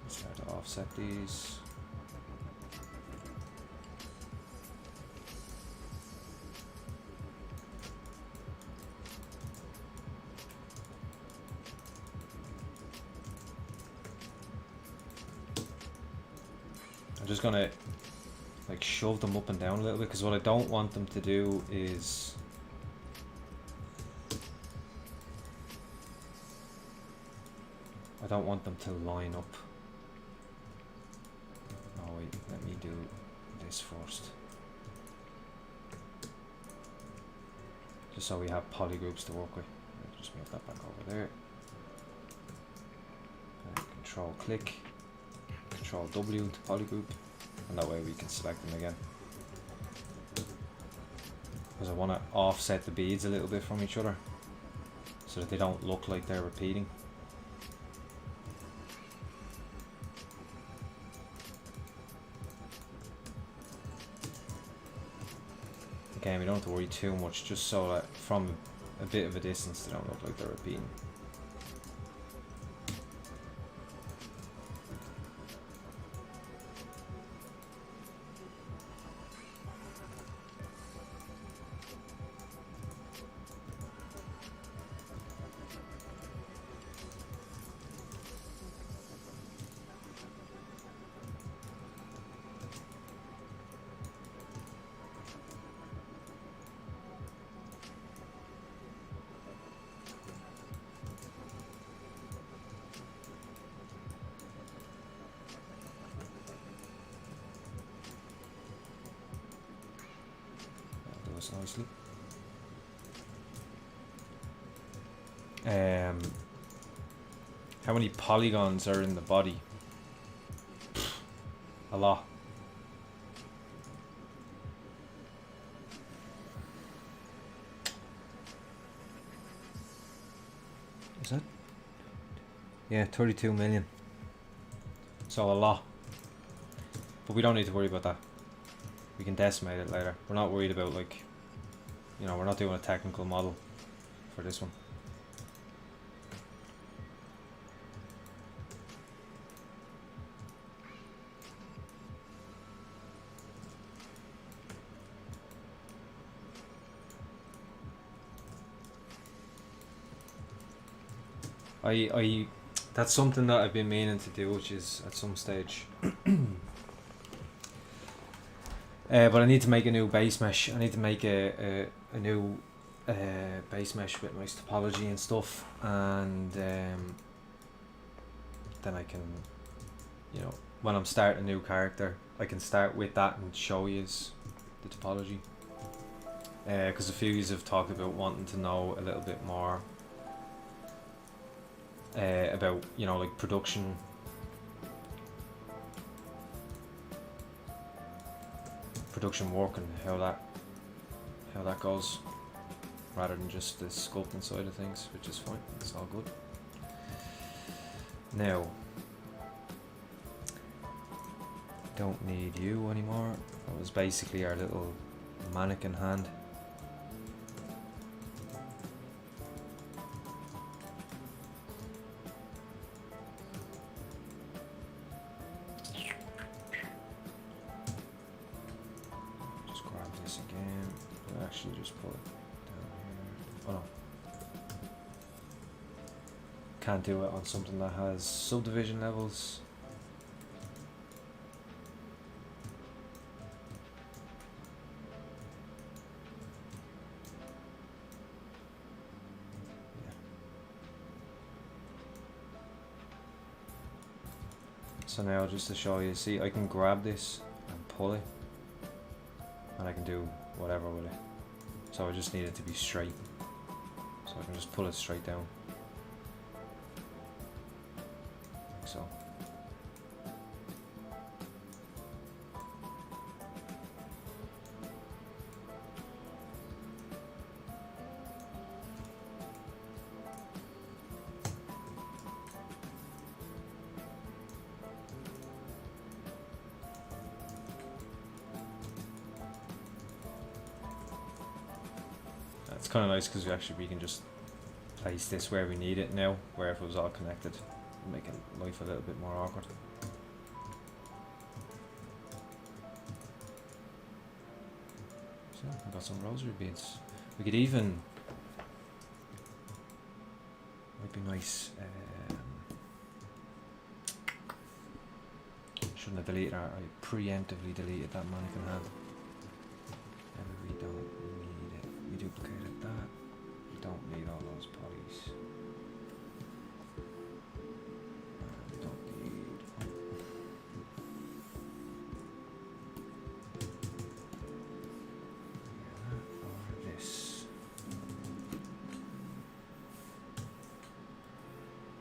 start to offset these. I'm just gonna like shove them up and down a little bit, because what I don't want them to do is I don't want them to line up. Oh wait, let me do this first, just so we have polygroups to work with. I'll just move that back over there. Control click, Control W to polygroup, and that way we can select them again. Because I want to offset the beads a little bit from each other, so that they don't look like they're repeating. Again, we don't have to worry too much, just so that from a bit of a distance they don't look like they're repeating. focus nicely. How many polygons are in the body? A lot. Is it? Yeah, 32 million. So a lot. But we don't need to worry about that. We can decimate it later. We're not worried about, like, you know, we're not doing a technical model for this one. That's something that I've been meaning to do, which is at some stage. But I need to make a new base mesh. I need to make a new base mesh with my topology and stuff, and then I can, you know, when I'm starting a new character, I can start with that and show you the topology. Because a few of you have talked about wanting to know a little bit more about, you know, like production work and how that goes, rather than just the sculpting side of things, which is fine. It's all good. Now, don't need you anymore. That was basically our little mannequin hand. Can't do it on something that has subdivision levels. Yeah. So now, just to show you, see, I can grab this and pull it, and I can do whatever with it. So I just need it to be straight. So I can just pull it straight down. So that's kind of nice because we can just place this where we need it now, where if it was all connected, making life a little bit more awkward. So I've got some rosary beads. We could even, might be nice, shouldn't have deleted our, I preemptively deleted that mannequin hand. Maybe we don't need it. We duplicated that. We don't need all those polys.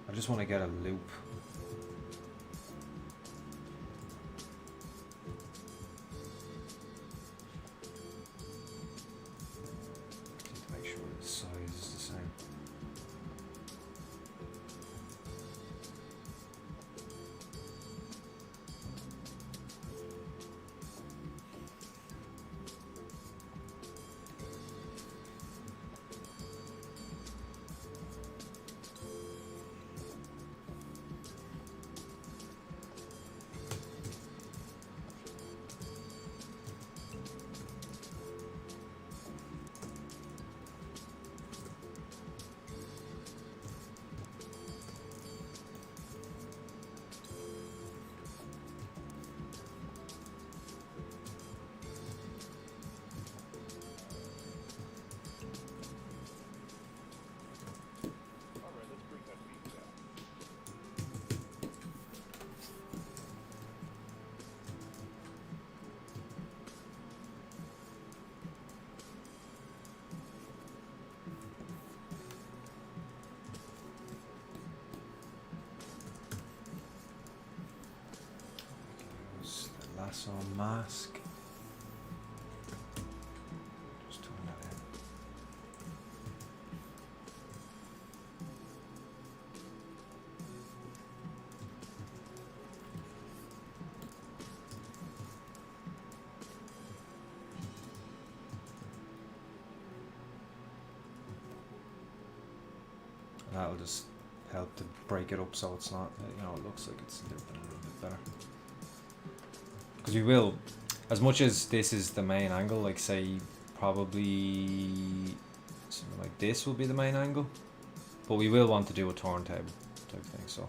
I just want to get a loop. Need to make sure the size is the same. So mask. Just turn that in. That'll just help to break it up so it's not, you know, it looks like it's a little bit better. Because we will, as much as this is the main angle, like say probably something like this will be the main angle, but we will want to do a turntable type thing, so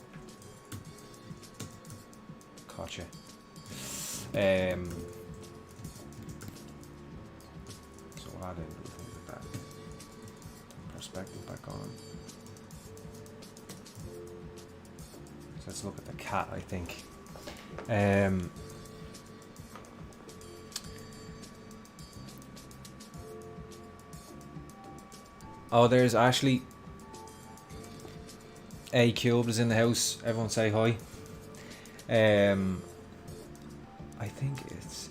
gotcha. So we'll add in a little thing like that. Perspective back on. So let's look at the cat, I think. Oh, there's Ashley. A Cubed is in the house. Everyone say hi. I think it's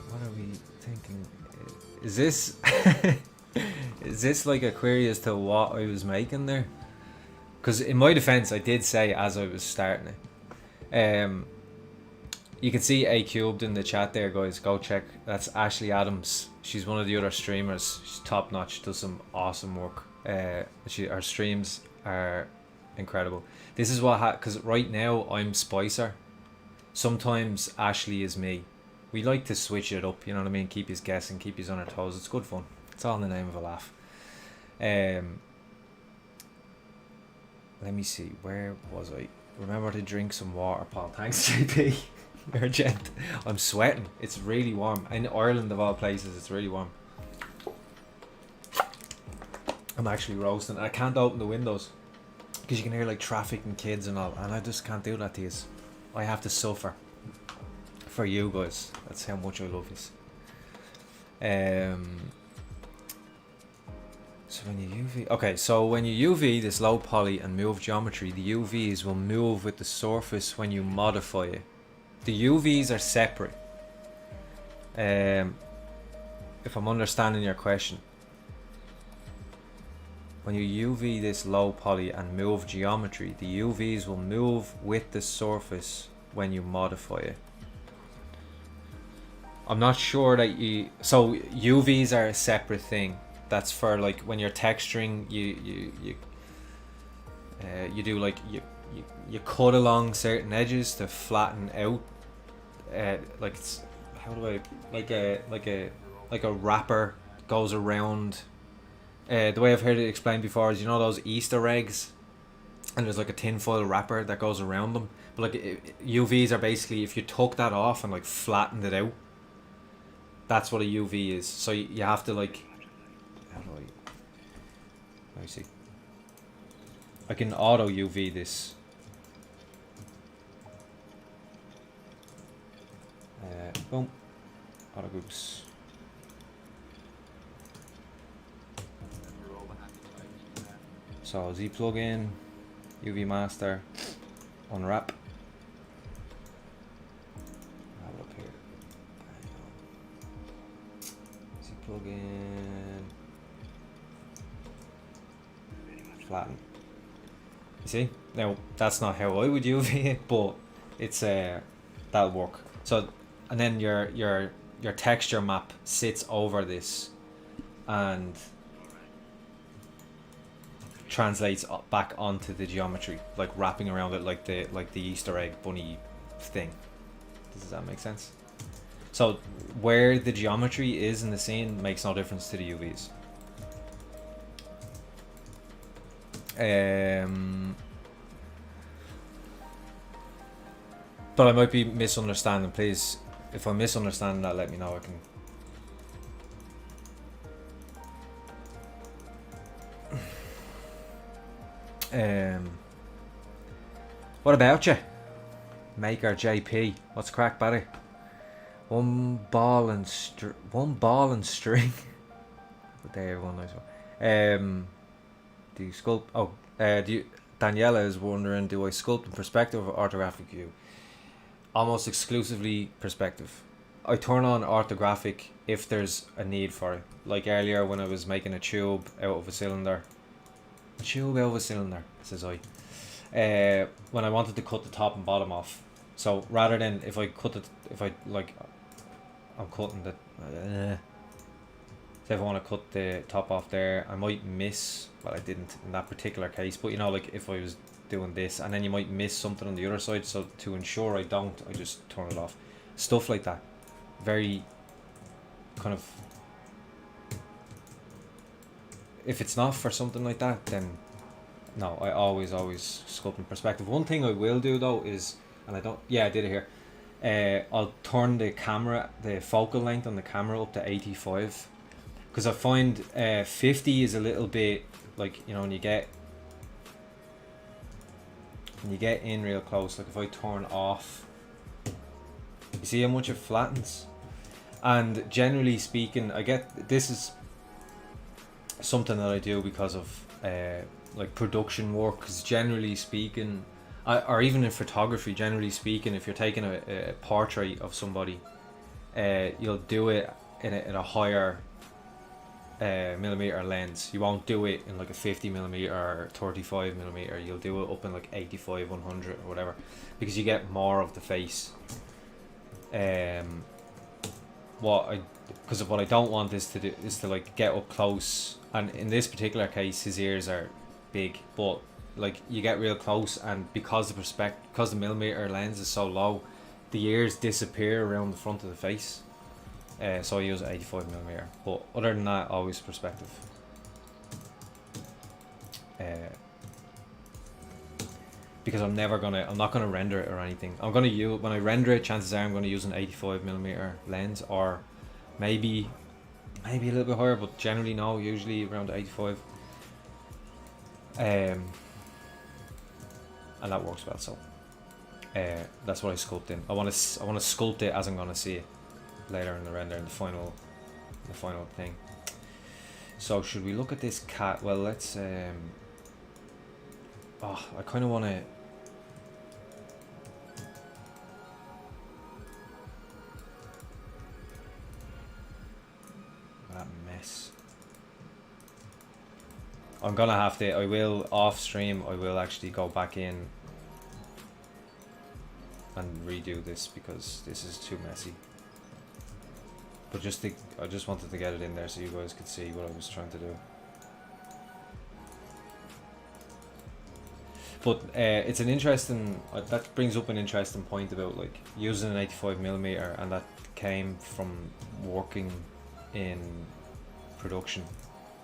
what are we thinking? Is this is this like a query as to what I was making there? Because in my defense, I did say as I was starting it. You can see A Cubed in the chat there, guys. Go check. That's Ashley Adams. She's one of the other streamers. She's top notch. Does some awesome work. Her streams are incredible. This is what because right now I'm Spicer. Sometimes Ashley is me. We like to switch it up. You know what I mean? Keep you guessing. Keep you on our toes. It's good fun. It's all in the name of a laugh. Let me see. Where was I? Remember to drink some water, Paul. Thanks, JP. You're a gent. I'm sweating. It's really warm. In Ireland, of all places, it's really warm. I'm actually roasting. I can't open the windows because you can hear like traffic and kids and all, and I just can't do that to you. I have to suffer for you guys. That's how much I love you. So when you UV, okay, so when you UV this low poly and move geometry, the UVs will move with the surface when you modify it. The UVs are separate. If I'm understanding your question, when you UV this low poly and move geometry, the UVs will move with the surface when you modify it. I'm not sure that so UVs are a separate thing. That's for like when you're texturing, you do like you cut along certain edges to flatten out. Like how do I like a wrapper goes around. The way I've heard it explained before is, you know, those Easter eggs, and there's like a tinfoil wrapper that goes around them. But like UVs are basically if you took that off and like flattened it out. That's what a UV is. So you have to like. How do let me see. I can auto UV this. Boom. Auto groups. So Z plugin, UV master, unwrap. Have it up here. Z plugin. Flatten. You see? Now that's not how I would UV it, but it's that'll work. So and then your texture map sits over this and translates back onto the geometry, like wrapping around it like the Easter egg bunny thing. Does that make sense? So where the geometry is in the scene makes no difference to the UVs. But I might be misunderstanding. Please, if I'm misunderstanding that, let me know. I can. What about you, Maker JP? What's crack, buddy? One ball and string. There, one nice one. Do you sculpt? Oh, Daniela is wondering, do I sculpt in perspective or orthographic view? almost exclusively perspective. I turn on orthographic if there's a need for it. Like earlier when I was making a tube out of a cylinder. A tube out of a cylinder, says I. When I wanted to cut the top and bottom off. So rather than if I cut it, if I like, I'm cutting the. So if I want to cut the top off there, I might miss. Well, I didn't in that particular case, but you know, like if I was doing this, and then you might miss something on the other side. So to ensure I don't, I just turn it off. Stuff like that. Very kind of. If it's not for something like that, then no, I always sculpt in perspective. One thing I will do though is, and I don't, yeah, I did it here. I'll turn the camera, the focal length on the camera up to 85, because I find 50 is a little bit like, you know, when you get in real close. Like if I turn off, you see how much it flattens. And generally speaking, I get this is something that I do because of like production work. Because generally speaking, or even in photography, generally speaking, if you're taking a portrait of somebody, you'll do it in a higher millimeter lens. You won't do it in like a 50mm or 35mm. You'll do it up in like 85, 100 or whatever, because you get more of the face. Because of what I don't want is to like get up close, and in this particular case his ears are big, but like you get real close, and because the millimeter lens is so low, the ears disappear around the front of the face. So I use 85mm, but other than that, always perspective. Because I'm not gonna render it or anything. I'm gonna use, when I render it, chances are I'm gonna use an 85mm lens, or maybe a little bit higher, but generally no, usually around 85. And that works well. So that's what I sculpt in. I want to sculpt it as I'm gonna see it later in the render, in the final thing. So should we look at this cat? Well, let's I kind of want to. That mess. I'm gonna have to. I will off stream. I will actually go back in and redo this because this is too messy. But I just wanted to get it in there so you guys could see what I was trying to do. But it's an interesting, that brings up an interesting point about like using an 85mm, and that came from working in production.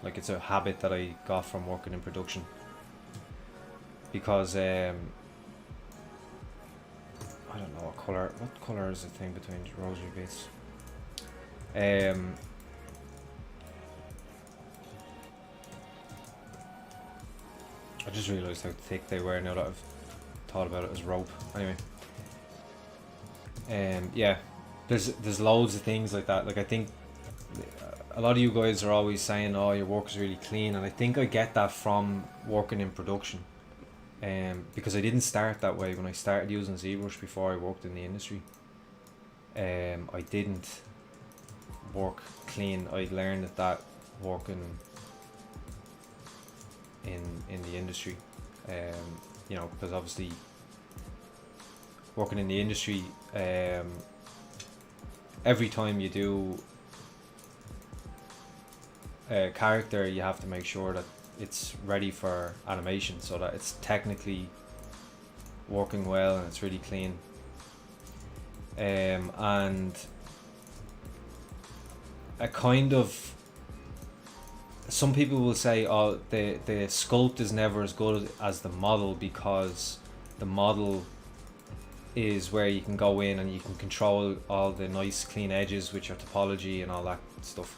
Like it's a habit that I got from working in production, because I don't know what colour is the thing between rosary beads. I just realised how thick they were now that I've thought about it as rope. Anyway, yeah, there's loads of things like that. Like I think a lot of you guys are always saying, "Oh, your work is really clean," and I think I get that from working in production. Because I didn't start that way when I started using ZBrush before I worked in the industry. I didn't work clean. I learned that working in the industry, you know, because obviously working in the industry, every time you do a character, you have to make sure that it's ready for animation, so that it's technically working well and it's really clean. And a kind of, some people will say, oh, the sculpt is never as good as the model, because the model is where you can go in and you can control all the nice clean edges with your topology and all that stuff.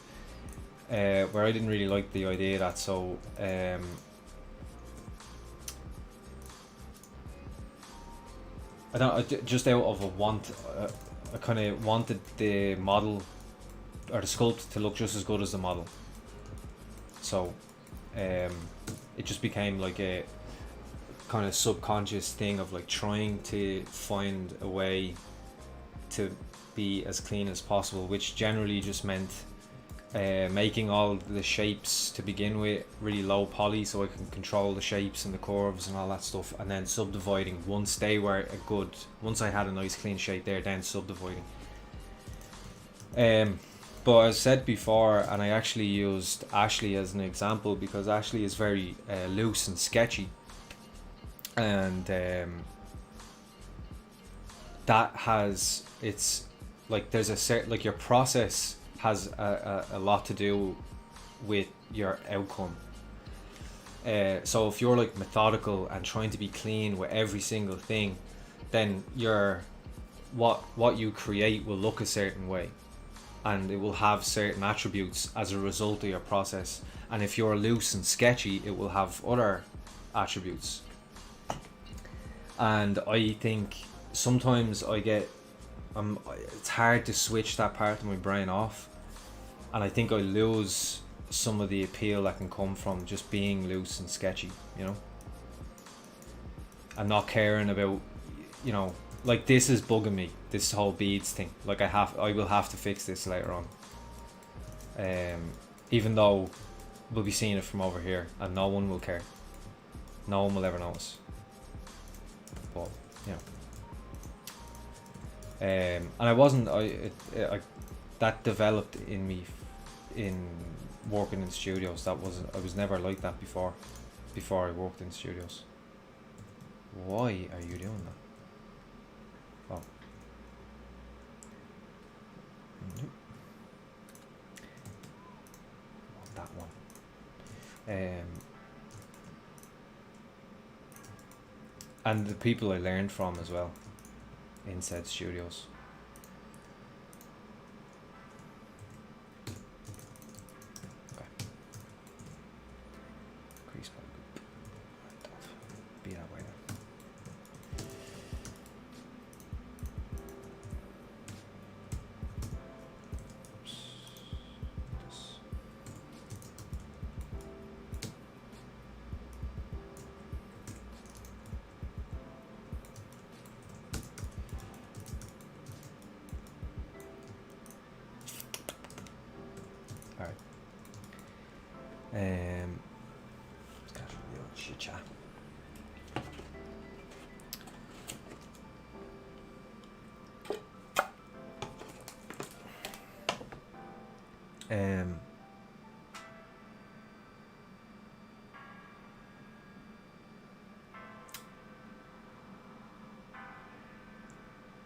Where I didn't really like the idea of that, so just out of a want, I kind of wanted the model or the sculpt to look just as good as the model. So it just became like a kind of subconscious thing of like trying to find a way to be as clean as possible, which generally just meant making all the shapes to begin with really low poly, so I can control the shapes and the curves and all that stuff, and then subdividing once they were once I had a nice clean shape there, then subdividing. But as said before, and I actually used Ashley as an example because Ashley is very loose and sketchy, and that has, it's like there's a certain, like your process has a lot to do with your outcome. So if you're like methodical and trying to be clean with every single thing, then your what you create will look a certain way, and it will have certain attributes as a result of your process. And if you're loose and sketchy, it will have other attributes. And I think sometimes it's hard to switch that part of my brain off, and I think I lose some of the appeal that can come from just being loose and sketchy, you know, and not caring about, you know, like this is bugging me, this whole beads thing. Like I will have to fix this later on, even though we'll be seeing it from over here and no one will care, no one will ever notice. But you know, and I wasn't, that developed in me in working in studios. I was never like that before I worked in studios. Why are you doing that? Oh. Nope. That one. And the people I learned from as well in said studios. Okay. Crease polygroup. Be that way then.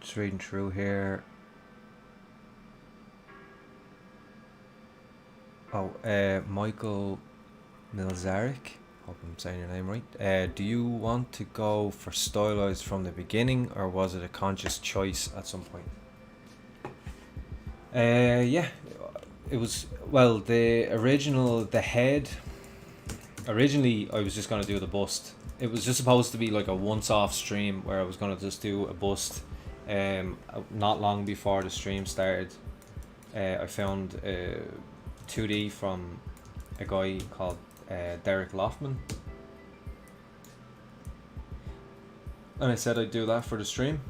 Just reading through here. Michael Milzarek, hope I'm saying your name right. Do you want to go for stylized from the beginning, or was it a conscious choice at some point? Yeah, it was. Well, the head. Originally, I was just gonna do the bust. It was just supposed to be like a once-off stream where I was gonna just do a bust. Not long before the stream started, I found 2D from a guy called Derek Loftman, and I said I'd do that for the stream.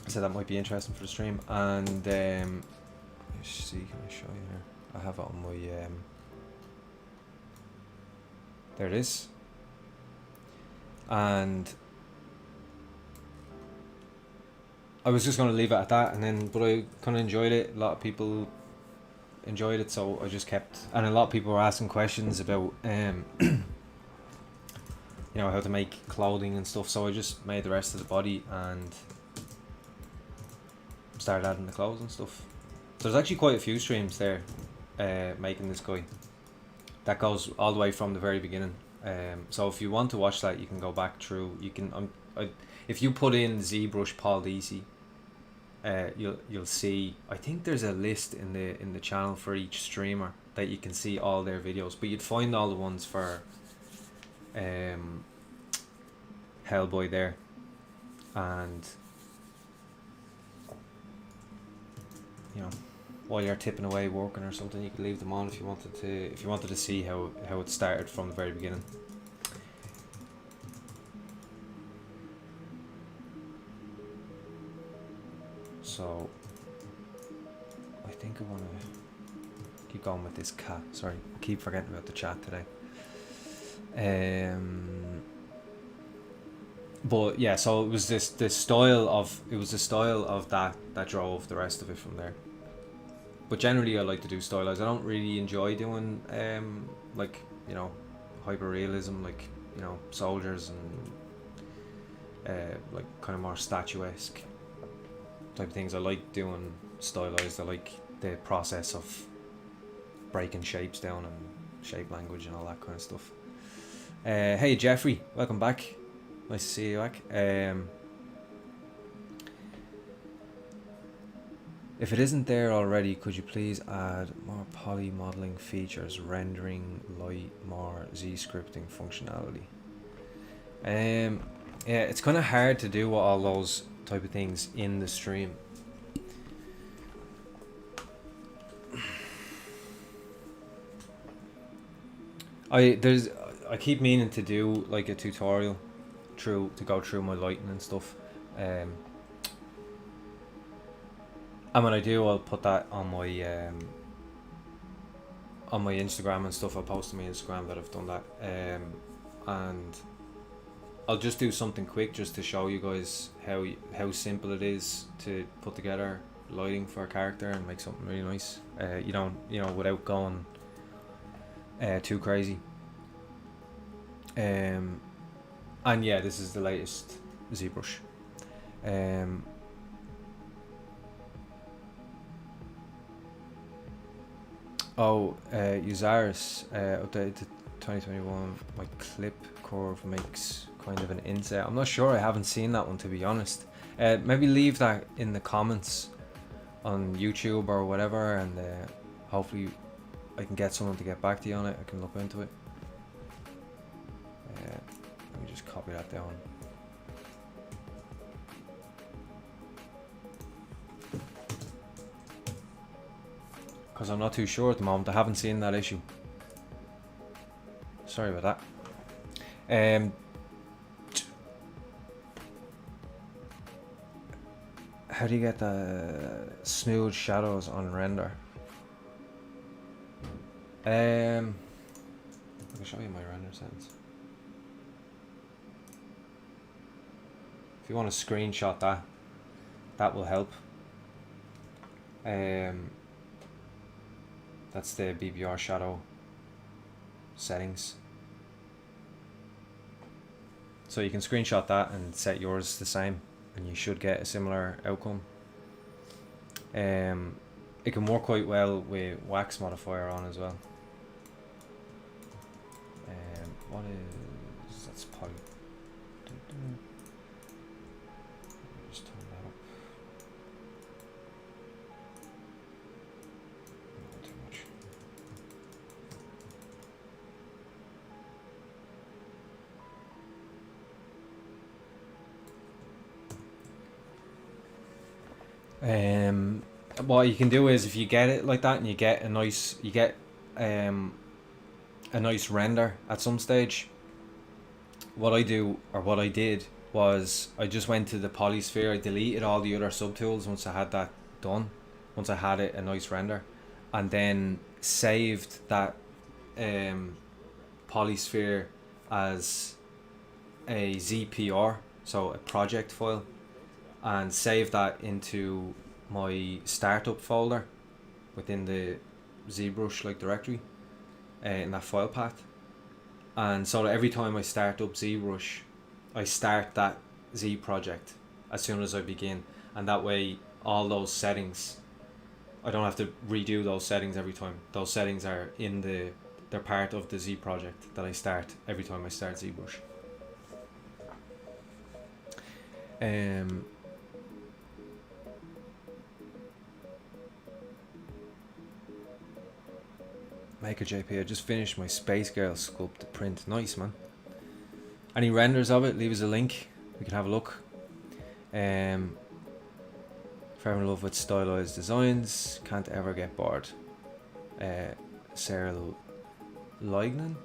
I said that might be interesting for the stream, and let's see, can I show you here? I have it on my there it is, and I was just going to leave it at that, and then but I kind of enjoyed it. A lot of people enjoyed it, so I just kept, and a lot of people were asking questions about you know, how to make clothing and stuff, so I just made the rest of the body and started adding the clothes and stuff. So there's actually quite a few streams there making this guy that goes all the way from the very beginning. So if you want to watch that, you can go back through. You can if you put in ZBrush Paul Deasy, you'll see, I think there's a list in the channel for each streamer that you can see all their videos, but you'd find all the ones for Hellboy there, and you know, while you're tipping away working or something, you could leave them on if you wanted to see how it started from the very beginning. So I think I want to keep going with this cat. Sorry, I keep forgetting about the chat today. But yeah, so it was the style of that drove the rest of it from there. But generally I like to do stylized. I don't really enjoy doing like, you know, hyper realism, like, you know, soldiers and like kind of more statuesque type of things. I like doing stylized. I like the process of breaking shapes down and shape language and all that kind of stuff. Hey Jeffrey, welcome back. Nice to see you back. If it isn't there already, could you please add more poly modeling features, rendering, light, more Z scripting functionality? Yeah, it's kind of hard to do all those type of things in the stream. I keep meaning to do like a tutorial to go through my lighting and stuff. And when I do, I'll put that on my Instagram and stuff. I'll post on my Instagram that I've done that. And I'll just do something quick just to show you guys how simple it is to put together lighting for a character and make something really nice. You know, without going too crazy. And yeah, this is the latest ZBrush. Usaris updated to 2021. My clip curve makes kind of an inset. I'm not sure. I haven't seen that one, to be honest. Maybe leave that in the comments on YouTube or whatever, and hopefully I can get someone to get back to you on it. I can look into it. Let me just copy that down. Because I'm not too sure at the moment. I haven't seen that issue. Sorry about that. How do you get the smooth shadows on render? I can show you my render settings. If you want to screenshot that will help. That's the BBR shadow settings. So you can screenshot that and set yours the same, and you should get a similar outcome. It can work quite well with wax modifier on as well. What is, that's poly. Just turn that up. Not too much. What you can do is, if you get it like that and you get a nice render at some stage, what I did was I just went to the polysphere. I deleted all the other subtools once I had that done, once I had a nice render, and then saved that polysphere as a ZPR, so a project file, and saved that into my startup folder within the ZBrush like directory in that file path. And so that every time I start up ZBrush, I start that Z project as soon as I begin, and that way all those settings, I don't have to redo those settings every time. Those settings are they're part of the Z project that I start every time I start ZBrush. Maker JP, I just finished my Space Girl sculpt print. Nice, man. Any renders of it, leave us a link. We can have a look. Forever in love with stylized designs. Can't ever get bored. Sarah Lignan?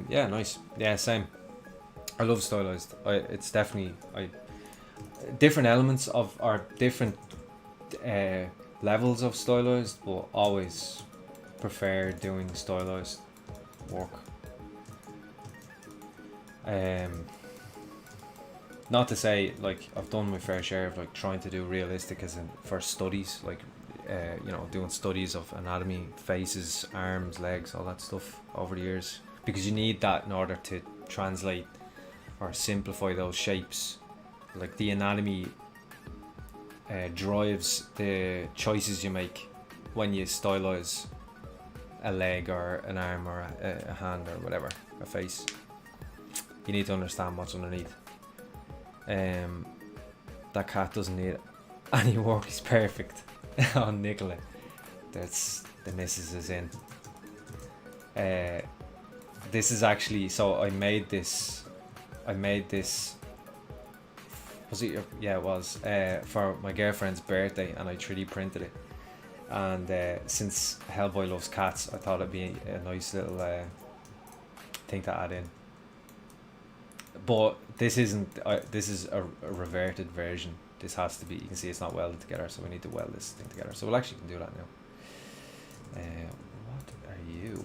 Yeah, nice. Yeah, same. I love stylized. It's definitely, different elements of or different levels of stylized, but always prefer doing stylized work. Not to say like I've done my fair share of like trying to do realistic as in for studies, like you know, doing studies of anatomy, faces, arms, legs, all that stuff over the years, because you need that in order to translate or simplify those shapes. Like the anatomy drives the choices you make when you stylize a leg or an arm or a hand or whatever, a face. You need to understand what's underneath. That cat doesn't need any work, he's perfect. Oh, Nicola, that's the missus is in. This is actually, so I made this was it yeah, it was for my girlfriend's birthday, and I 3D printed it, and since Hellboy loves cats, I thought it'd be a nice little thing to add in. But this isn't this is a reverted version. This has to be, you can see it's not welded together, so we need to weld this thing together. So we'll actually can do that now. What are you?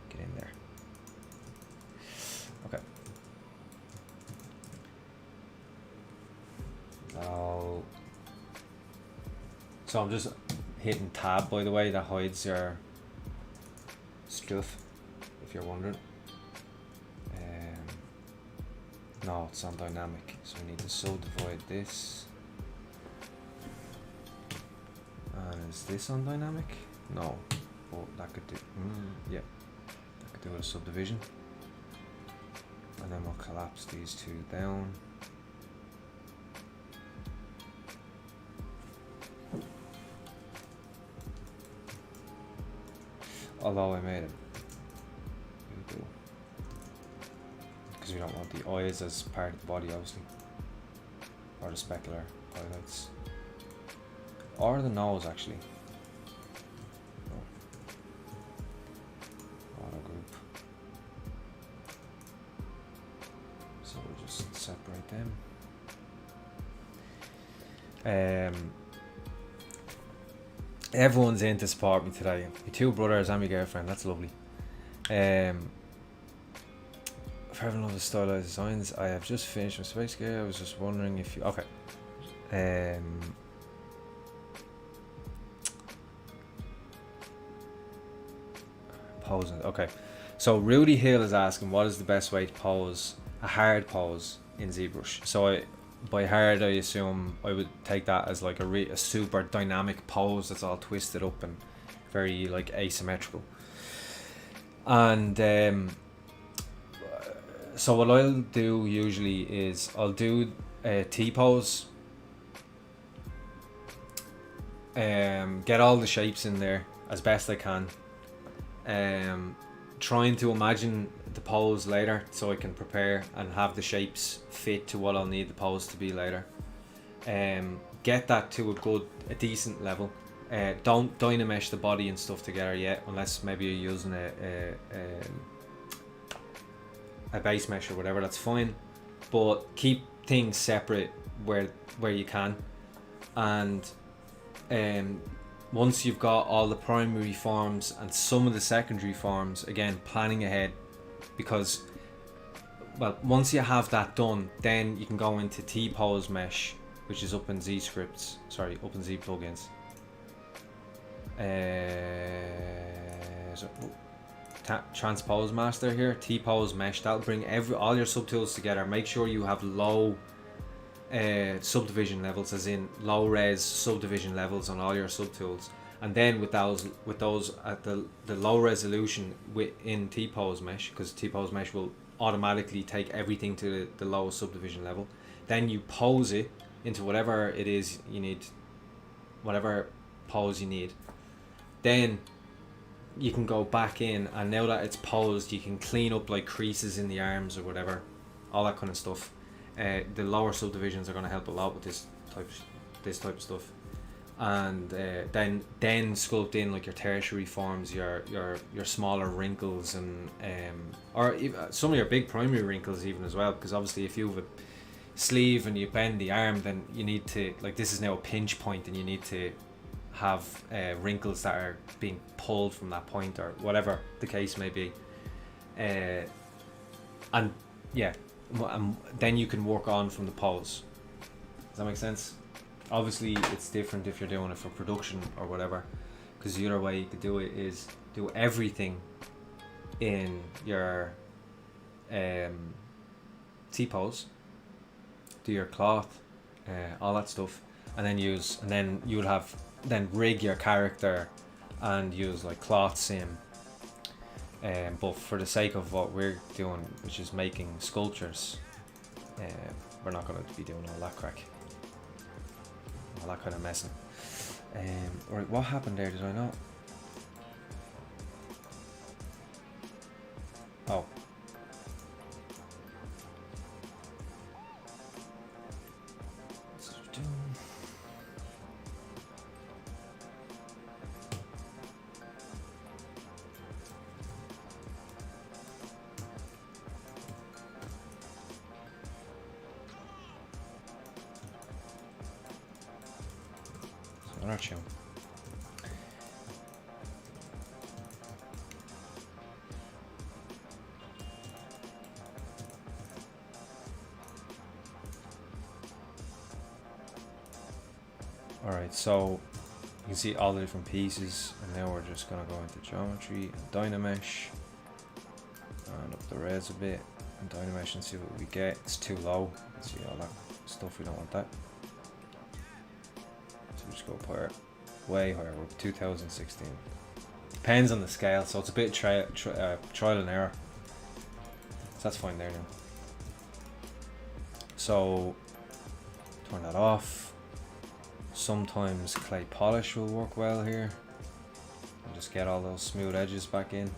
Get in there. Okay. Now, so I'm just hitting tab, by the way, that hides your stuff, if you're wondering. No, it's on dynamic, so we need to subdivide this. And is this on dynamic? No, but that could do, yeah, that could do a subdivision. And then we'll collapse these two down. Although I made it. Because we don't want the eyes as part of the body, obviously, or the specular highlights, or the nose actually. Oh. Auto group. So we'll just separate them. Everyone's in to support me today. My two brothers and my girlfriend. That's lovely. For everyone loves stylized designs, I have just finished my space gear. I was just wondering if you... Okay. Posing. Okay. So Rudy Hill is asking, what is the best way to pose a hard pose in ZBrush? So by hard, I assume I would take that as like a super dynamic pose that's all twisted up and very like asymmetrical. And so what I'll do usually is I'll do a T-pose, get all the shapes in there as best I can, trying to imagine the pose later so I can prepare and have the shapes fit to what I'll need the pose to be later. Get that to a decent level. Don't dynamesh the body and stuff together yet, unless maybe you're using a base mesh or whatever, that's fine, but keep things separate where you can. And once you've got all the primary forms and some of the secondary forms, again, planning ahead, because well, once you have that done, then you can go into T-pose mesh, which is up in Z scripts, sorry, up in Z plugins. Transpose master here, T-pose mesh, that'll bring all your subtools together. Make sure you have low subdivision levels, as in low res subdivision levels on all your subtools, and then with those at the low resolution within T-pose mesh, because T-pose mesh will automatically take everything to the lowest subdivision level. Then you pose it into whatever it is you need, whatever pose you need. Then you can go back in, and now that it's posed, you can clean up like creases in the arms or whatever, all that kind of stuff. The lower subdivisions are going to help a lot with this type of stuff. and then sculpt in like your tertiary forms, your smaller wrinkles, and or even some of your big primary wrinkles even as well, because obviously if you have a sleeve and you bend the arm, then you need to, like, this is now a pinch point and you need to have wrinkles that are being pulled from that point, or whatever the case may be, and yeah, then you can work on from the pose. Does that make sense? Obviously it's different if you're doing it for production or whatever, because the other way you could do it is do everything in your T-pose, do your cloth, all that stuff, and then you'll have rig your character and use like cloth sim, but for the sake of what we're doing, which is making sculptures, we're not going to be doing all that crack, all that kind of messing. Or what happened there? Did I not? Oh. Aren't you? Alright, so you can see all the different pieces, and now we're just going to go into geometry and Dynamesh and up the res a bit and Dynamesh and see what we get. It's too low. See all that stuff, we don't want that. Just go up higher, way higher. We're up 2016. Depends on the scale, so it's a bit trial and error. So that's fine there now. So turn that off. Sometimes clay polish will work well here. And just get all those smooth edges back in.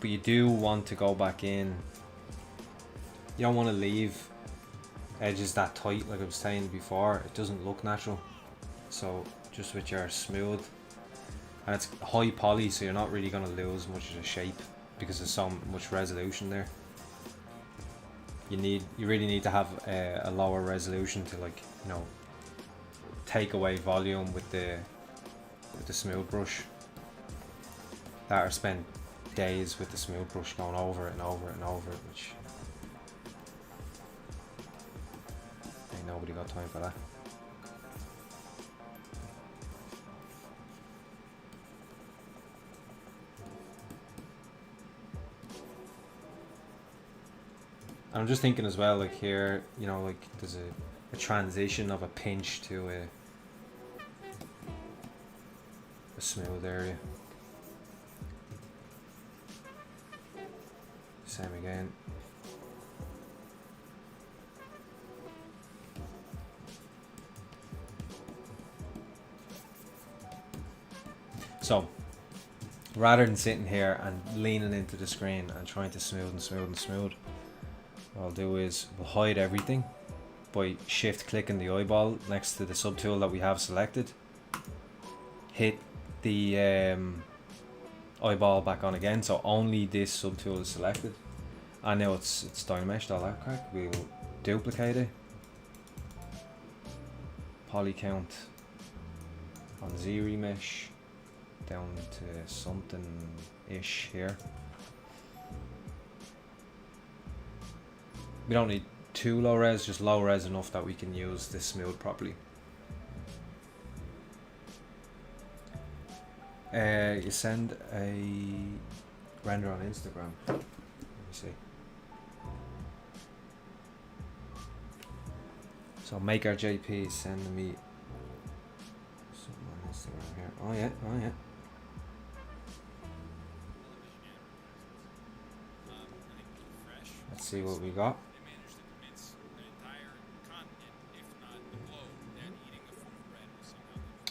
But you do want to go back in. You don't want to leave edges that tight, like I was saying before. It doesn't look natural. So just with your smooth, and it's high poly, so you're not really going to lose much of the shape because there's so much resolution there. You really need to have a lower resolution to, like, you know, take away volume with the smooth brush. That, or spend days with the smooth brush going over it and over it and over it, which ain't nobody got time for that. And I'm just thinking as well, like here, you know, like there's a transition of a pinch to a smooth area. Same again. So rather than sitting here and leaning into the screen and trying to smooth and smooth and smooth, what I'll do is we'll hide everything by shift clicking the eyeball next to the subtool that we have selected. Hit the eyeball back on again, so only this subtool is selected. And now it's Dynameshed, all that crack. We'll duplicate it. Poly count on ZRemesh down to something-ish here. We don't need too low res, just low res enough that we can use this smooth properly. You send a render on Instagram. Let me see. So make our JP send me something on Instagram here. Oh yeah, oh yeah. Let's see what we got.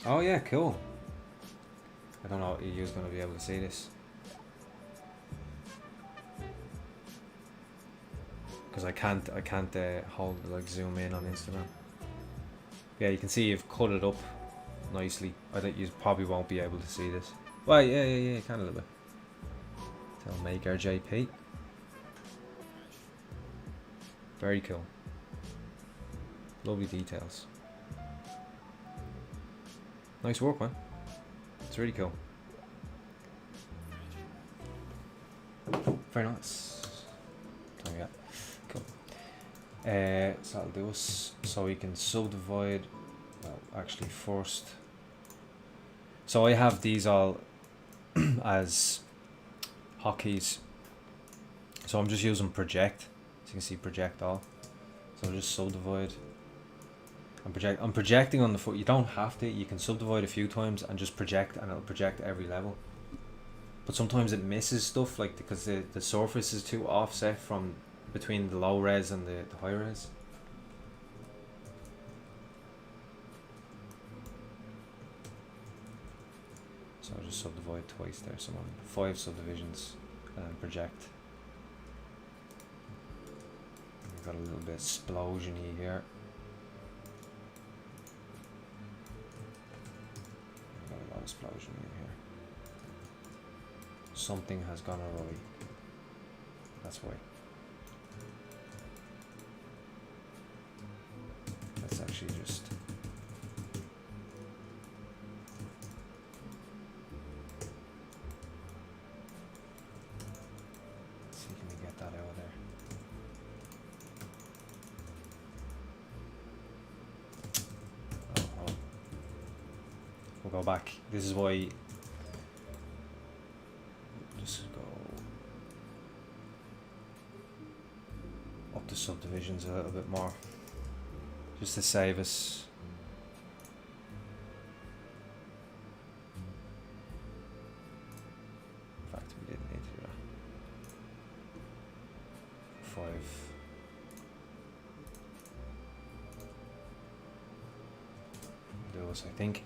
Oh yeah, cool. I don't know if you're going to be able to see this, because I can't hold, like, zoom in on Instagram. Yeah, you can see you've cut it up nicely. I think you probably won't be able to see this. Well, yeah, you can a little bit. So I'll make our JP. Very cool. Lovely details. Nice work, man. It's really cool. Very nice. Oh, yeah. Cool. So that'll do us. So we can subdivide. Well, actually, first. So I have these all as hotkeys. So I'm just using project. So you can see project all. So I'll just subdivide. I'm projecting on the foot. You don't have to. You can subdivide a few times and just project, and it'll project every level. But sometimes it misses stuff, like because the surface is too offset from between the low res and the high res. So I'll just subdivide twice there. So I'm on 5 subdivisions and then project. We've got a little bit explosion-y here. Explosion in here. Something has gone awry. That's why. Let's actually just see, can we get that out of there? We'll go back. This is why. Just go up the subdivisions a little bit more, just to save us. In fact, we didn't need to do that. 5. I think.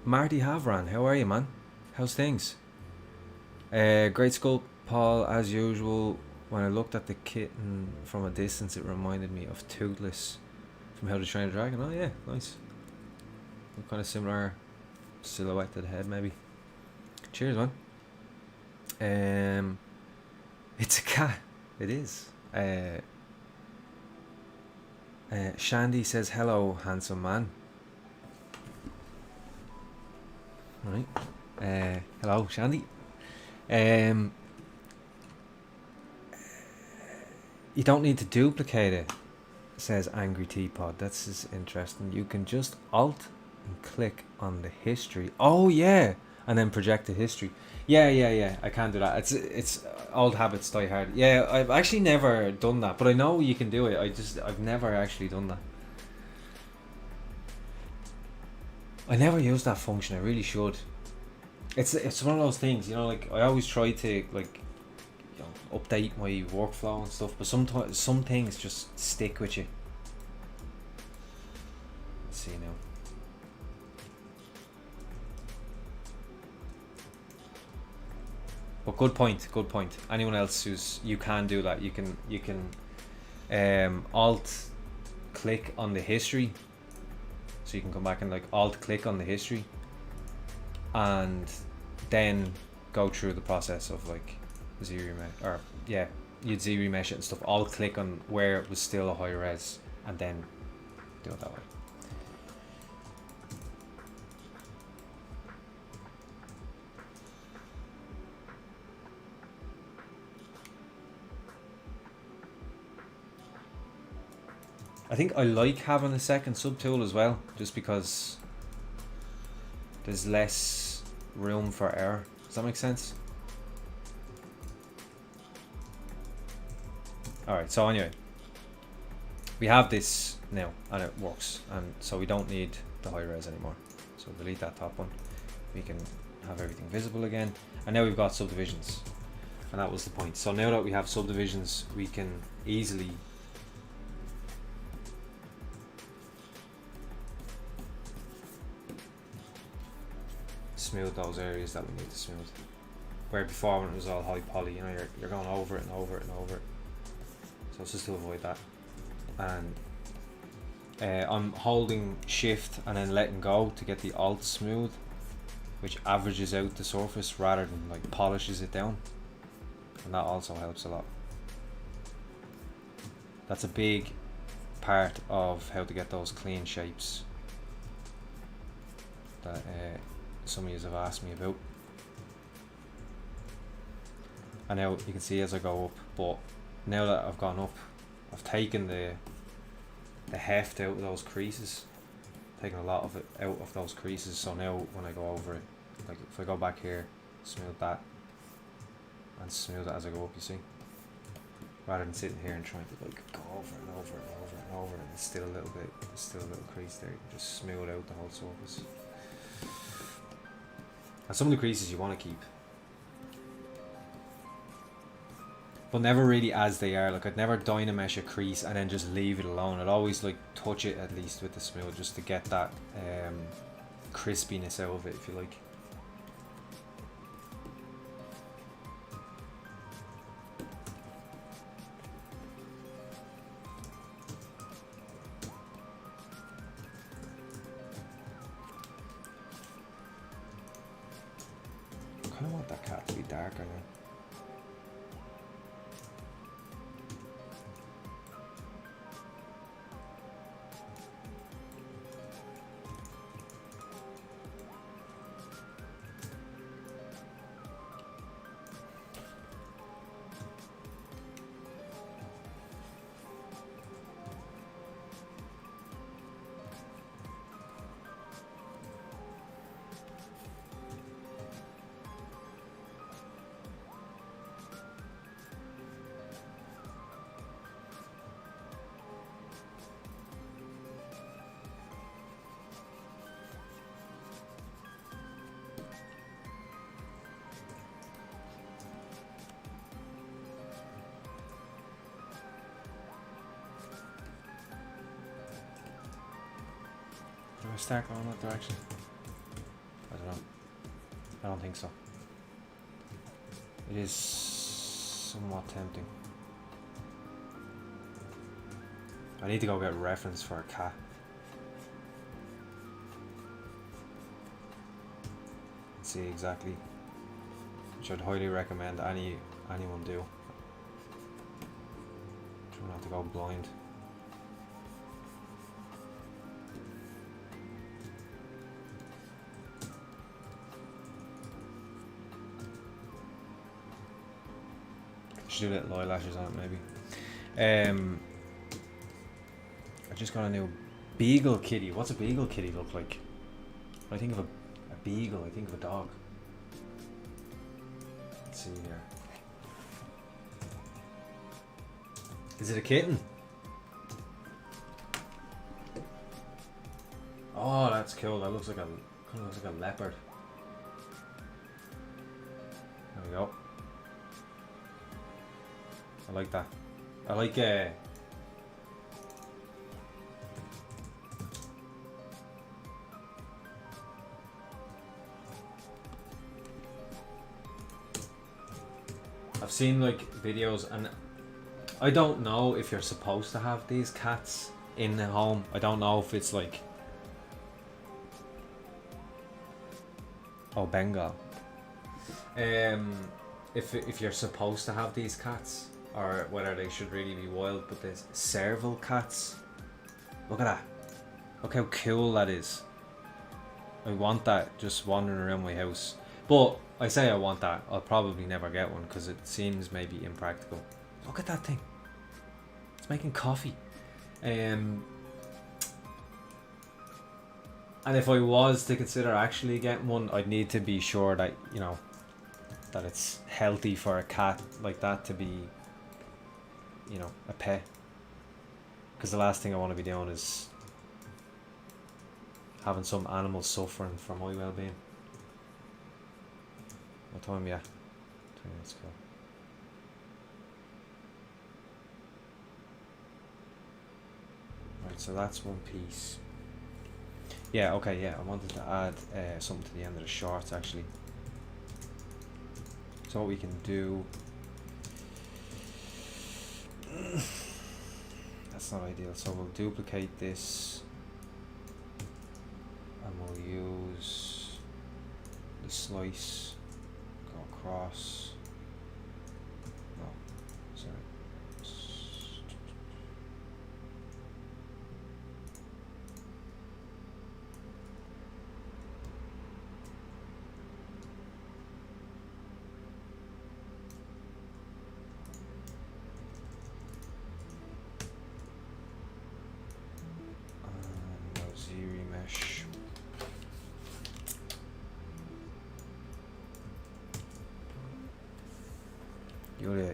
Marty Havran, how are you, man? How's things? Great sculpt, Paul, as usual. When I looked at the kitten from a distance, it reminded me of Toothless from How to Train a Dragon. Oh yeah, nice. Kind of similar silhouette to the head, maybe. Cheers, man. It's a cat. It is. Shandy says, hello, handsome man. Right. Hello, Shandy. You don't need to duplicate it, says Angry Teapot. That's just interesting. You can just Alt and click on the history. Oh, yeah. And then project the history. Yeah. I can't do that. It's old habits die hard. Yeah, I've actually never done that, but I know you can do it. I've never actually done that. I never use that function. I really should. It's one of those things, you know. Like I always try to update my workflow and stuff, but sometimes some things just stick with you. Let's see now. But good point. Anyone else you can do that. You can Alt click on the history, so you can come back and Alt click on the history, and then go through the process of you'd Z-remesh it and stuff. Alt click on where it was still a high res, and then do it that way. I think I like having a second subtool as well, just because there's less room for error. Does that make sense? Alright, so anyway, we have this now and it works, and so we don't need the high res anymore. So delete that top one. We can have everything visible again, and now we've got subdivisions, and that was the point. So now that we have subdivisions, we can easily smooth those areas that we need to smooth. Where before, when it was all high poly, you know, you're going over it and over it and over it. So it's just to avoid that. And I'm holding shift and then letting go to get the alt smooth, which averages out the surface rather than like polishes it down, and that also helps a lot. That's a big part of how to get those clean shapes that some of you have asked me about. And now you can see as I go up, but now that I've gone up, I've taken the heft out of those creases, taken a lot of it out of those creases. So now when I go over it, like if I go back here, smooth that, and smooth it as I go up, you see, rather than sitting here and trying to like go over and over and over and over, and it's still a little bit, there's still a little crease there. You can just smooth out the whole surface. And some of the creases you want to keep, but never really as they are. Like I'd never dynamesh a crease and then just leave it alone. I'd always like touch it at least with the smooth, just to get that crispiness out of it, if you like. I kind of want that cat to be darker now. Do I start going that direction? I don't know. I don't think so. It is somewhat tempting. I need to go get a reference for a cat. See exactly, which I'd highly recommend anyone do. Try not to go blind. Should do little eyelashes on it maybe. I just got a new beagle kitty. What's a beagle kitty look like? When I think of a beagle, I think of a dog. Let's see here. Is it a kitten? Oh, that's cool. That looks like a kind of looks like a leopard. There we go. I like that. I like I've seen like videos, and I don't know if you're supposed to have these cats in the home. I don't know if it's like, oh, Bengal. If you're supposed to have these cats, or whether they should really be wild, but there's serval cats. Look at that. Look how cool that is. I want that just wandering around my house. But I say I want that, I'll probably never get one because it seems maybe impractical. Look at that thing. It's making coffee. And if I was to consider actually getting one, I'd need to be sure that, you know, that it's healthy for a cat like that to be, you know, a pet. Because the last thing I want to be doing is having some animal suffering for my well-being. What time? Yeah, 20 minutes ago. Right, so that's one piece. Yeah, okay, yeah, I wanted to add something to the end of the shorts actually. So what we can do, that's not ideal, so we'll duplicate this and we'll use the slice, go across, no, sorry. Mesh.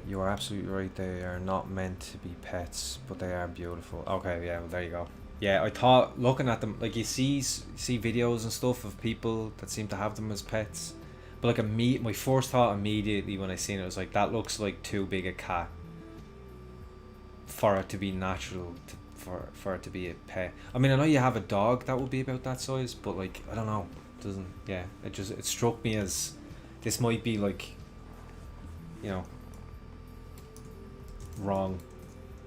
You are absolutely right. They are not meant to be pets, but they are beautiful. Okay, yeah, well there you go. Yeah, I thought looking at them, like you see videos and stuff of people that seem to have them as pets, but like my first thought immediately when I seen it was like, that looks like too big a cat for it to be natural for it to be a pet. I mean, I know you have a dog that would be about that size, but like, I don't know, it doesn't, yeah, it struck me as this might be like, you know, wrong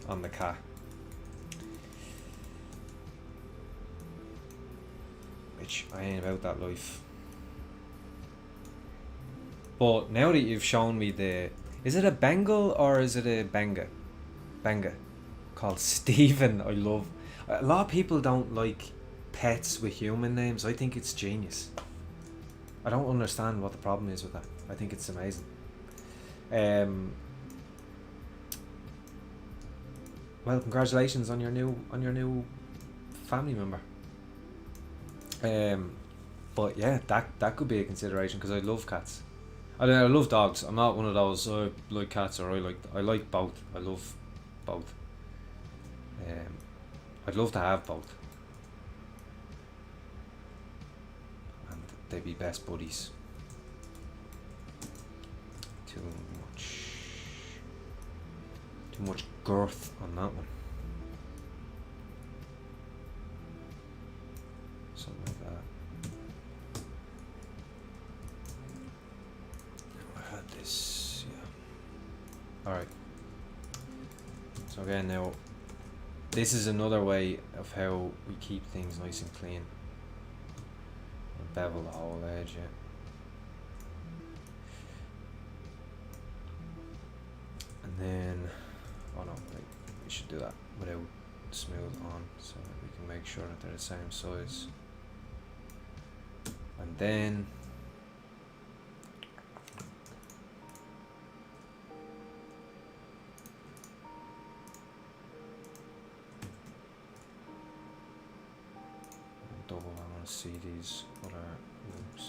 on the cat. Which I ain't about that life. But now that you've shown me is it a Bengal or is it a Benga called Stephen? I love, a lot of people don't like pets with human names. I think it's genius. I don't understand what the problem is with that. I think it's amazing. Well, congratulations on your new family member. But yeah, that could be a consideration, because I love cats. I love dogs. I'm not one of those I like cats or I like both. I love both. I'd love to have both, and they'd be best buddies. Too much girth on that one. Something like that. I had this, yeah. Alright. So again, now this is another way of how we keep things nice and clean. I'll bevel the whole edge, yeah. And then, oh no, wait, we should do that without smooth on, so that we can make sure that they're the same size. And then double, I want to see these other loops.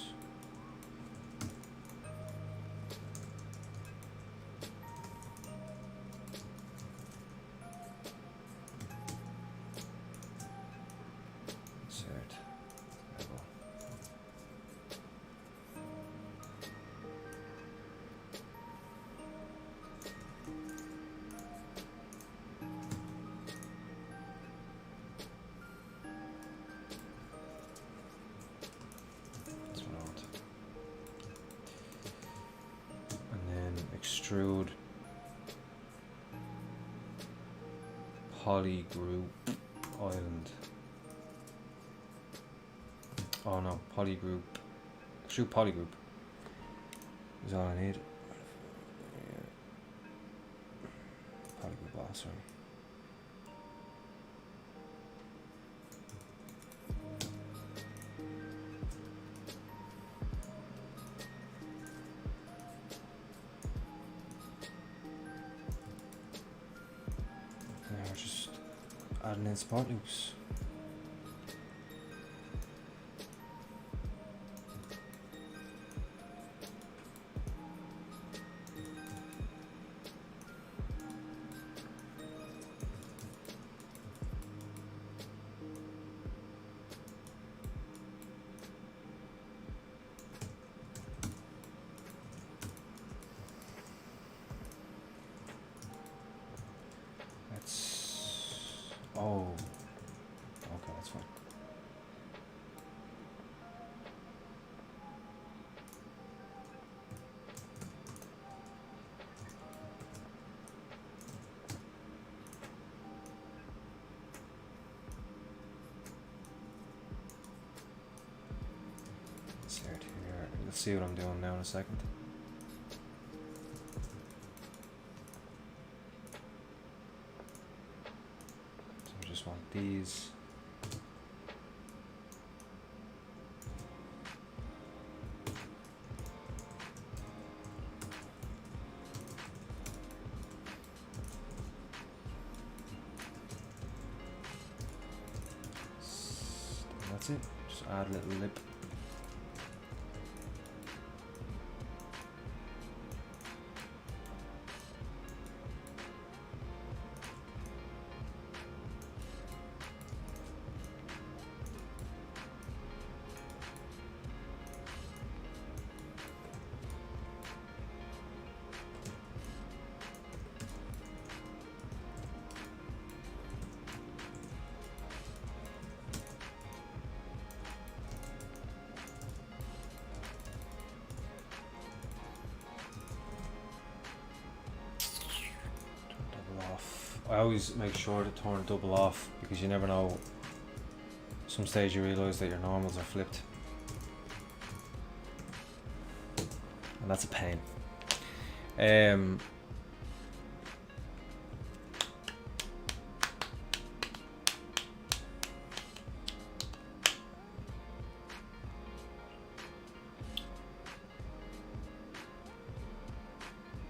Extrude, Polygroup, Island. Oh no, Polygroup. Extrude Polygroup is all I need. Polygroup, oh, sorry. Just adding in spot loops. Oh, see what I'm doing now in a second. So I just want these. That's it. Just add a little lip. I always make sure to turn double off because you never know. Some stage you realise that your normals are flipped, and that's a pain. A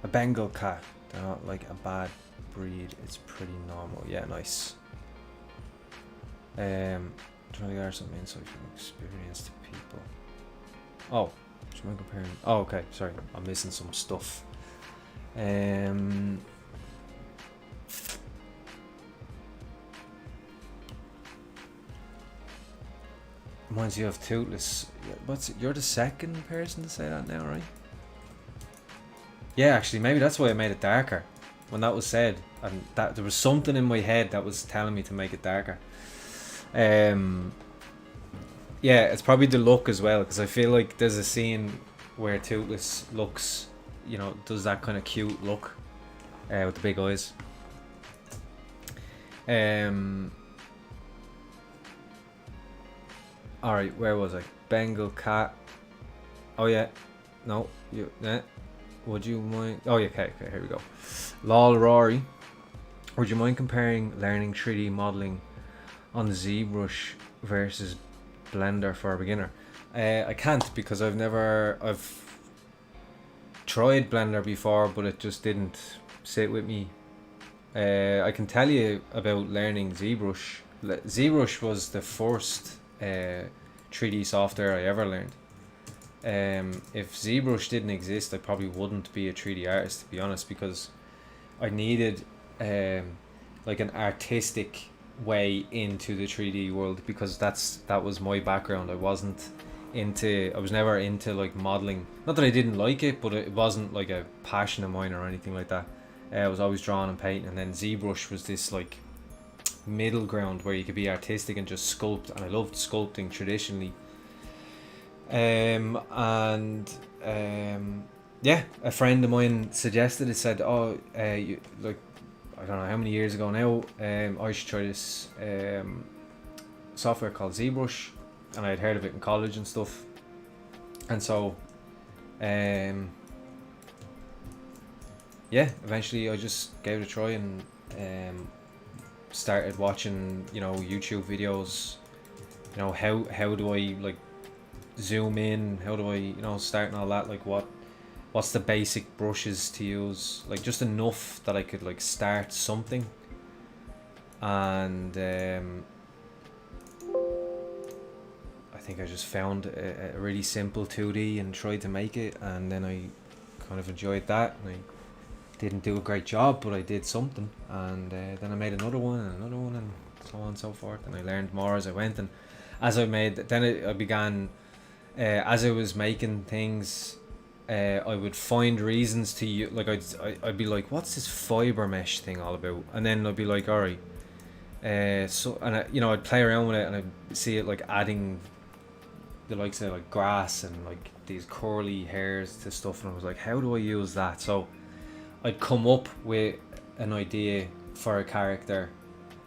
Bengal cat. They're not like a bad breed, it's pretty normal. Yeah, nice. Trying to gather some insight from experienced people. Oh, do you mind comparing? Oh, okay, sorry, I'm missing some stuff. Reminds you of Toothless. You're the second person to say that now, right? Yeah, actually, maybe that's why I made it darker. When that was said, and that there was something in my head that was telling me to make it darker. Yeah, it's probably the look as well, because I feel like there's a scene where Toothless looks, you know, does that kind of cute look with the big eyes. Alright, where was I? Bengal cat. Oh yeah, no, you. Would you mind? Oh yeah, okay, here we go. Lol Rory, would you mind comparing learning 3D modeling on ZBrush versus Blender for a beginner? I can't, because I've tried Blender before, but it just didn't sit with me. I can tell you about learning ZBrush. ZBrush was the first 3D software I ever learned. If ZBrush didn't exist, I probably wouldn't be a 3D artist, to be honest, because I needed like an artistic way into the 3D world, because that was my background. I was never into like modeling. Not that I didn't like it, but it wasn't like a passion of mine or anything like that. I was always drawing and painting, and then ZBrush was this like middle ground where you could be artistic and just sculpt, and I loved sculpting traditionally. Yeah, a friend of mine suggested it, said, oh, you, like, I don't know how many years ago now, I should try this software called ZBrush, and I'd heard of it in college and stuff, and so yeah, eventually I just gave it a try and started watching, you know, YouTube videos, you know, how do I like zoom in, how do I, you know, start and all that, like what's the basic brushes to use, like just enough that I could like start something. And I think I just found a really simple 2D and tried to make it, and then I kind of enjoyed that, and I didn't do a great job, but I did something, and then I made another one and another one, and so on and so forth, and I learned more as I went. And as I made, then I began, as I was making things, I would find reasons to like I'd be like, what's this fiber mesh thing all about? And then I'd be like, all right, so, and you know, I'd play around with it, and I'd see it like adding the likes of like grass and like these curly hairs to stuff, and I was like, how do I use that? So I'd come up with an idea for a character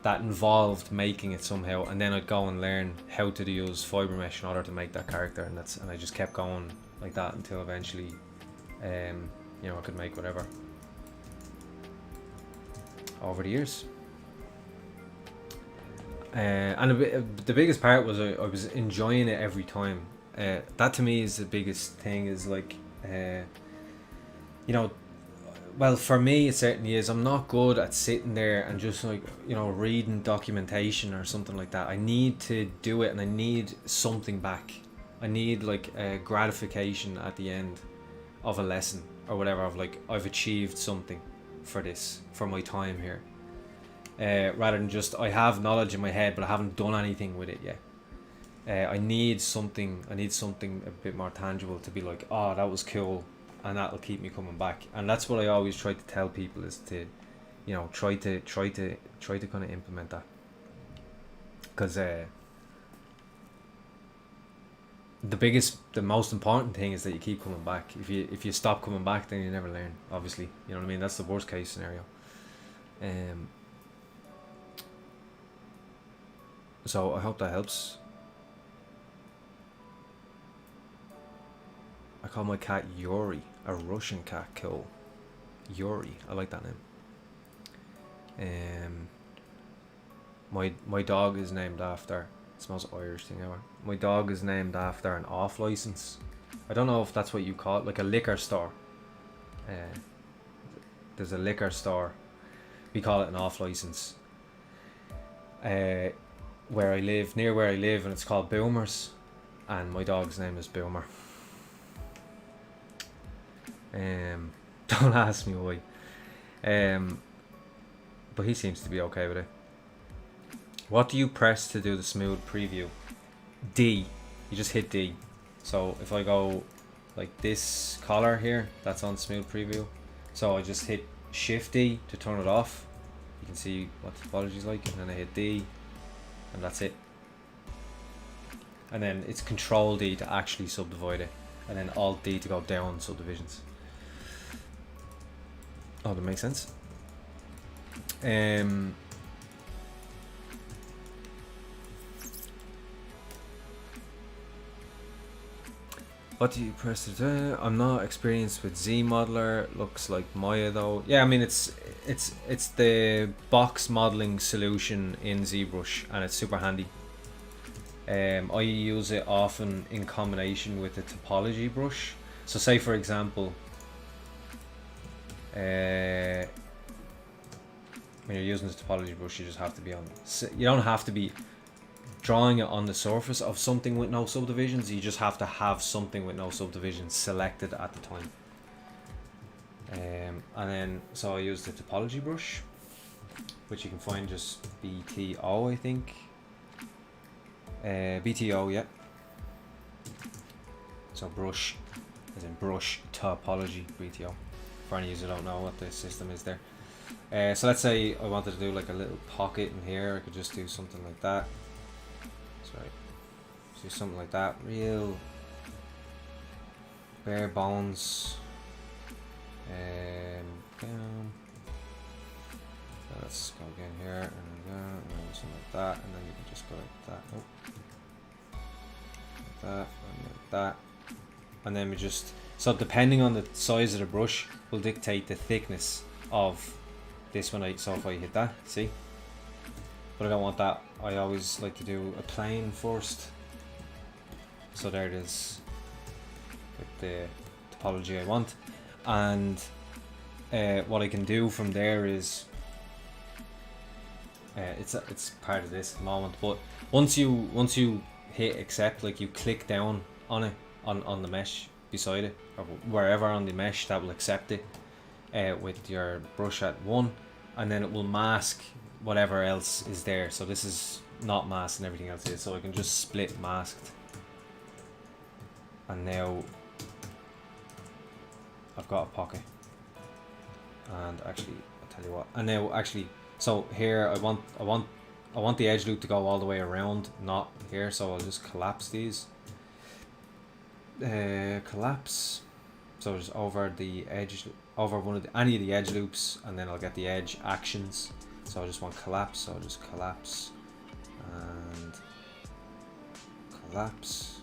that involved making it somehow, and then I'd go and learn how to use fiber mesh in order to make that character, and I just kept going like that until eventually you know, I could make whatever over the years. And the biggest part was I was enjoying it every time. That to me is the biggest thing, is like you know, well, for me it certainly is. I'm not good at sitting there and just like, you know, reading documentation or something like that. I need to do it and I need something back. I need like a gratification at the end of a lesson or whatever, of like, I've achieved something for this, for my time here. Rather than just, I have knowledge in my head but I haven't done anything with it yet. I need something a bit more tangible to be like, oh, that was cool, and that'll keep me coming back. And that's what I always try to tell people, is to, you know, try to kind of implement that, because the most important thing is that you keep coming back. If you stop coming back, then you never learn, obviously, you know what I mean. That's the worst case scenario. So I hope that helps. I call my cat Yuri, a Russian cat. Cool. Yuri, I like that name. My dog is named after, it's the most Irish thing ever. My dog is named after an off license. I don't know if that's what you call it, like a liquor store. There's a liquor store, we call it an off license. Where I live, near where I live, and it's called Boomers, and my dog's name is Boomer. Don't ask me why. But he seems to be okay with it. What do you press to do the smooth preview? D. You just hit D. So if I go like this color here, that's on smooth preview. So I just hit Shift D to turn it off. You can see what the topology is like, and then I hit D, and that's it. And then it's Control D to actually subdivide it, and then Alt D to go down subdivisions. Oh, that makes sense. What do you press to do? I'm not experienced with Z Modeler. Looks like Maya though. Yeah, I mean it's the box modeling solution in ZBrush, and it's super handy. I use it often in combination with the topology brush. So say for example, when you're using the topology brush, you just have to be on. You don't have to be drawing it on the surface of something with no subdivisions. You just have to have something with no subdivisions selected at the time. And then so I use the topology brush, which you can find just BTO, I think. BTO, yeah. So brush, as in brush topology, BTO. For any of you who don't know what the system is there. So let's say I wanted to do like a little pocket in here. I could just do something like that. Sorry, do something like that. Real bare bones. Down. Let's go again here and then something like that, and then you can just go like that. Oh. Like that and like that, and then we just, so depending on the size of the brush will dictate the thickness of this one. So if I hit that, see, but I don't want that. I always like to do a plane first. So there it is with the topology I want, and what I can do from there is it's part of this at the moment, but once you hit accept, like you click down on it on the mesh beside it, or wherever on the mesh that will accept it with your brush at 1, and then it will mask whatever else is there. So this is not masked and everything else is, so I can just split masked, and now I've got a pocket. And actually, I'll tell you what, and now actually, so here I want the edge loop to go all the way around, not here, so I'll just collapse these. Collapse, so just over the edge, over any of the edge loops, and then I'll get the edge actions. So I just want collapse, so I'll just collapse and collapse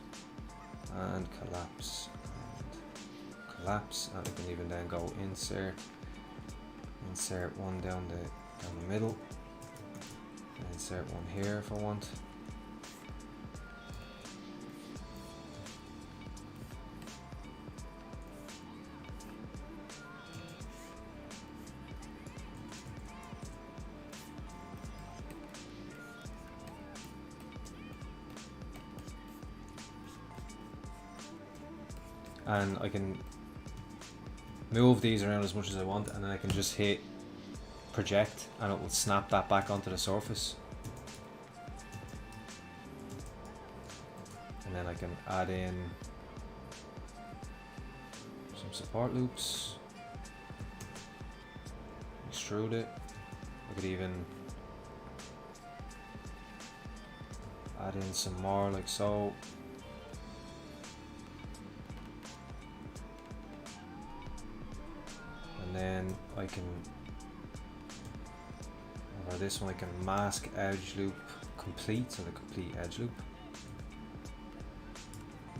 and collapse and collapse, and I can even then go insert one down the middle, and insert one here if I want. And I can move these around as much as I want, and then I can just hit project and it will snap that back onto the surface. And then I can add in some support loops, extrude it. I could even add in some more like so. And then I can, over this one I can mask edge loop complete, so the complete edge loop.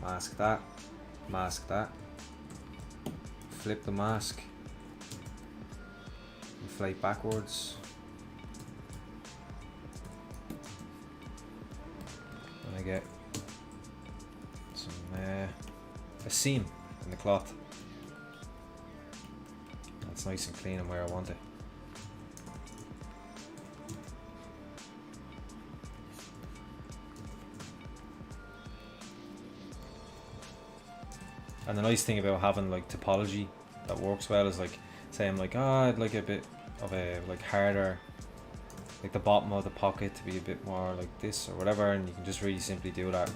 Mask that, flip the mask, inflate backwards, and I get some a seam in the cloth. That's nice and clean and where I want it. And the nice thing about having like topology that works well is like, say I'm like, oh, I'd like a bit of a like harder, like the bottom of the pocket to be a bit more like this or whatever, and you can just really simply do that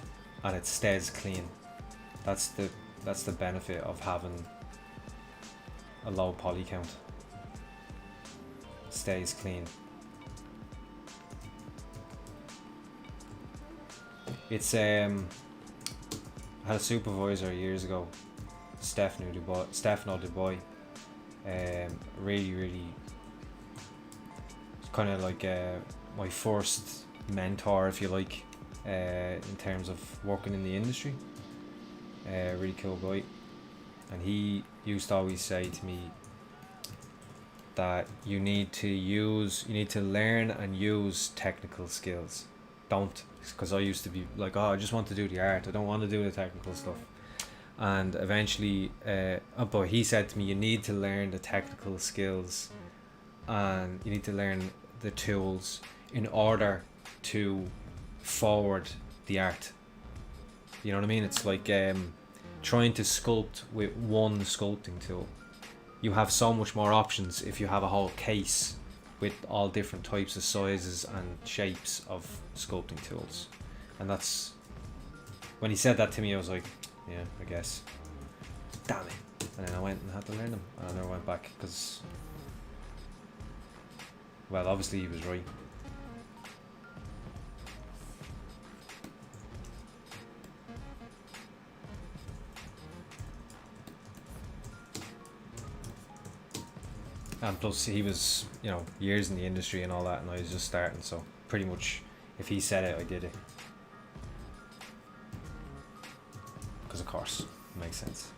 and it stays clean. That's the benefit of having a low poly count. It stays clean. It's I had a supervisor years ago, Stefano Dubois. Really kind of like my first mentor, if you like, in terms of working in the industry. Really cool guy, and he used to always say to me that you need to learn and use technical skills. Don't, because I used to be like, oh, I just want to do the art, I don't want to do the technical stuff. And eventually but he said to me, you need to learn the technical skills and you need to learn the tools in order to forward the art. You know what I mean? It's like trying to sculpt with one sculpting tool. You have so much more options if you have a whole case with all different types of sizes and shapes of sculpting tools. And that's, when he said that to me, I was like, yeah, I guess. Damn it. And then I went and had to learn them, and I never went back because, well, obviously he was right. And plus he was, you know, years in the industry and all that, and I was just starting, so pretty much if he said it, I did it. Because of course, it makes sense.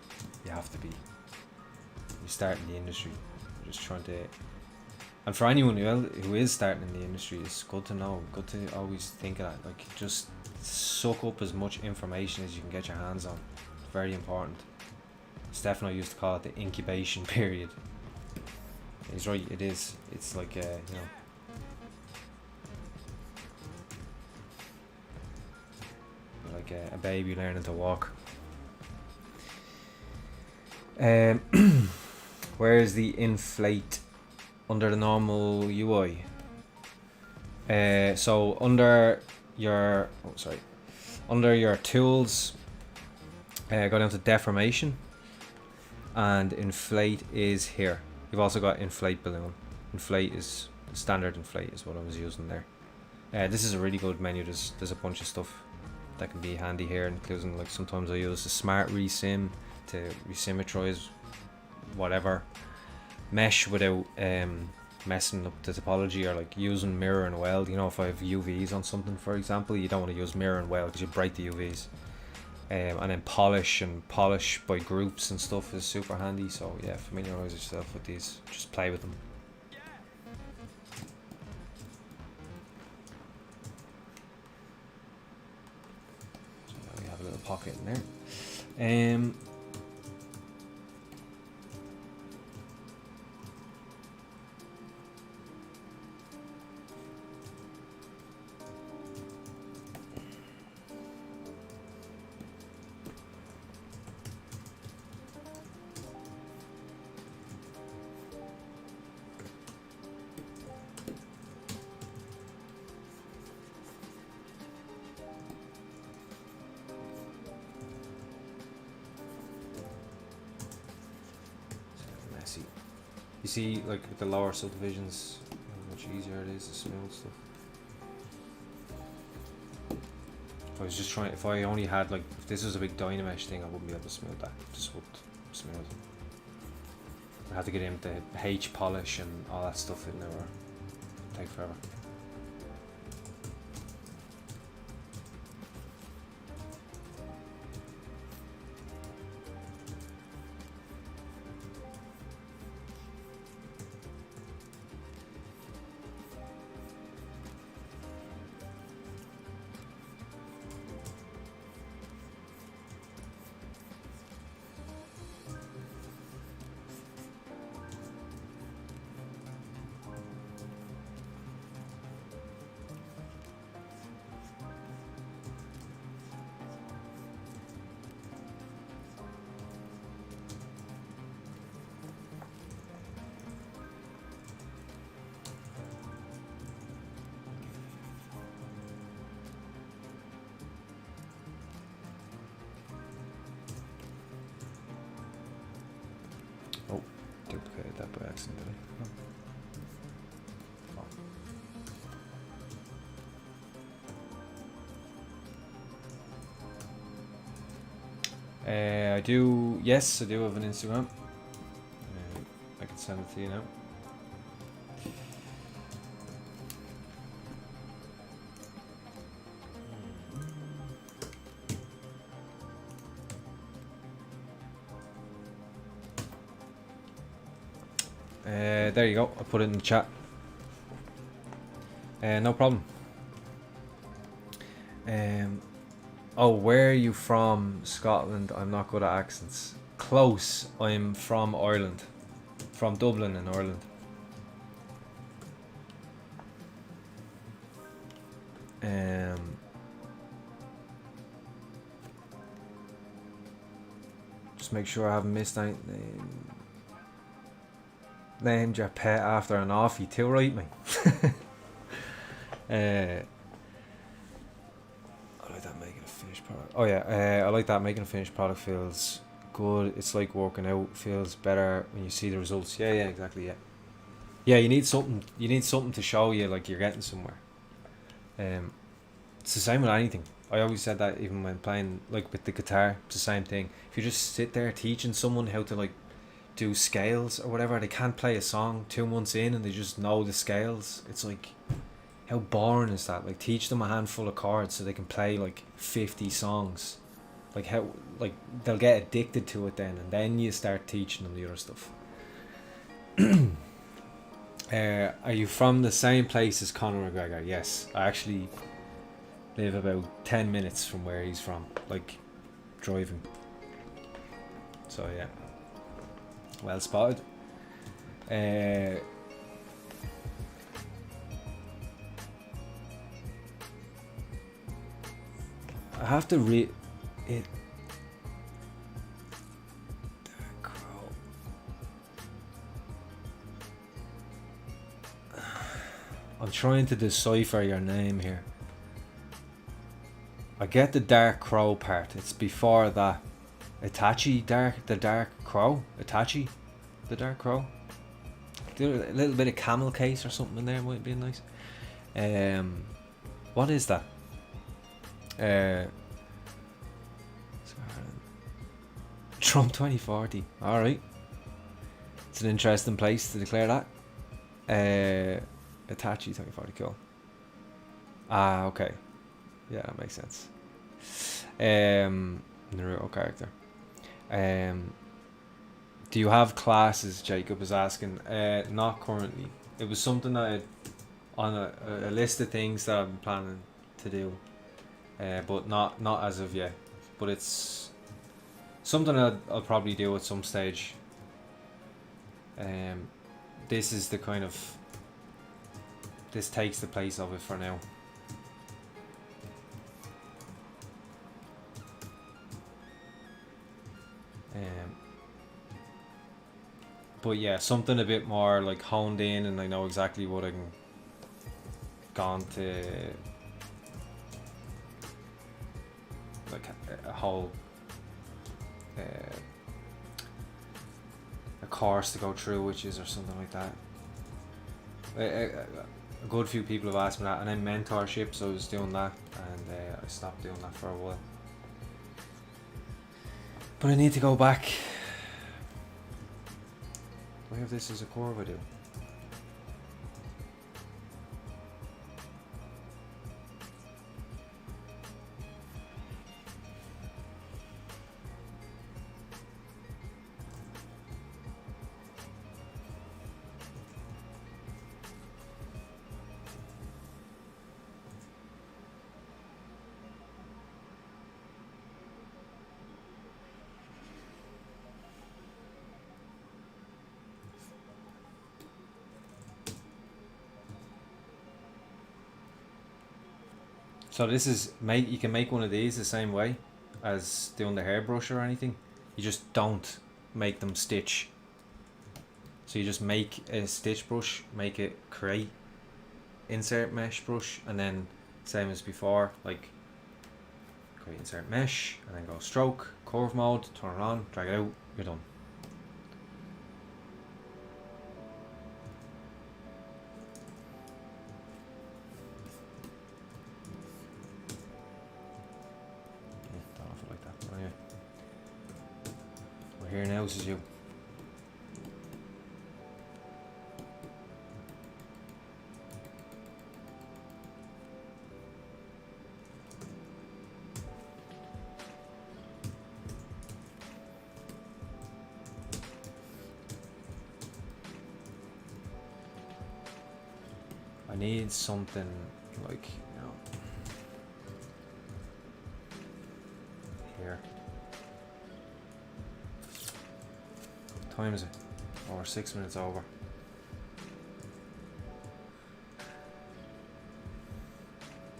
You have to be. You start in the industry, you're just trying to, and for anyone who is starting in the industry, it's good to know, good to always think of that, like just suck up as much information as you can get your hands on. It's very important. Stefano used to call it the incubation period. He's right, it is. It's like, you know, like a baby learning to walk. Where is the inflate under the normal UI? So under your, under your tools, go down to deformation, and inflate is here. You've also got inflate balloon. Inflate is standard inflate is what I was using there. This is a really good menu. There's a bunch of stuff that can be handy here, including like sometimes I use the smart resim to resymmetrize whatever mesh without messing up the topology, or like using mirror and weld. You know, if I have UVs on something, for example, you don't want to use mirror and weld because you break the UVs. and then polish by groups and stuff is super handy. So yeah, familiarize yourself with these, just play with them. So now we have a little pocket in there. You see, like with the lower subdivisions, how much easier it is to smooth stuff. If I was just trying, if I only had like, if this was a big Dynamesh thing, I wouldn't be able to smooth that. Just wouldn't smooth it. I had to get in the H polish and all that stuff in there. It'd take forever. Duplicated that by accident, did I? I do, yes, I do have an Instagram. I can send it to you now. There you go, I'll put it in the chat. No problem. Oh, where are you from? Scotland. I'm not good at accents. Close. I'm from Ireland. From Dublin in Ireland. Just make sure I haven't missed anything. Named your pet after an offie too, right, mate? I like that making a finished product. Oh yeah, I like that making a finished product feels good. It's like working out. Feels better when you see the results. Yeah, exactly. Yeah, you need something. You need something to show you like you're getting somewhere. It's the same with anything. I always said that even when playing like with the guitar. It's the same thing. If you just sit there teaching someone how to like do scales or whatever, they can't play a song 2 months in and they just know the scales. It's like, how boring is that? Like, teach them a handful of chords so they can play like 50 songs. Like, how, like, they'll get addicted to it then, and then you start teaching them the other stuff. Are you from the same place as Conor McGregor? Yes, I actually live about 10 minutes from where he's from, like driving. So yeah, well spotted. I have to read it. I'm trying to decipher your name here. I get the Dark Crow part. It's before that. Itachi, the Dark Crow. Itachi, the Dark Crow. Do a little bit of camel case or something in there might be nice. What is that? Trump 2040. All right. It's an interesting place to declare that. Itachi 2040. Cool. Ah, okay. Yeah, that makes sense. Naruto character. Do you have classes? Jacob is asking. Not currently. It was something that on a list of things that I'm planning to do, but not as of yet. But it's something I'll probably do at some stage. This is the kind of, this takes the place of it for now. But yeah, something a bit more like honed in, and I know exactly what I'm gone to, like a whole a course to go through, which is, or something like that. A good few people have asked me that, and then mentorship, so I was doing that, and I stopped doing that for a while. But I need to go back. Do I have this as a curve? I do. So this is, you can make one of these the same way as doing the hairbrush or anything. You just don't make them stitch. So you just make a stitch brush, make it create, insert mesh brush, and then same as before, like create insert mesh, and then go stroke, curve mode, turn it on, drag it out, you're done. Here now, this is you. I need something like, you know, here. Time is it? Or 6 minutes over.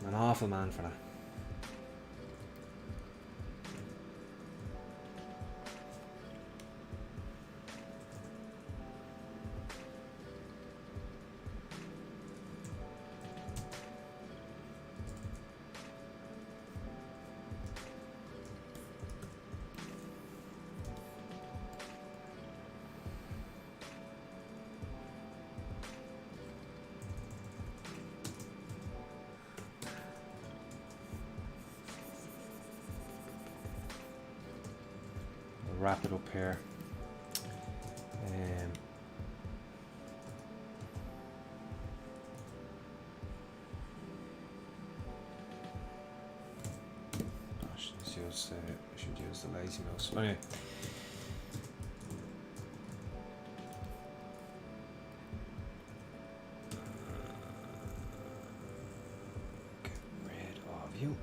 I'm an awful man for that. Wrap it up here. I should use the lazy mouse. Anyway. Get rid of you.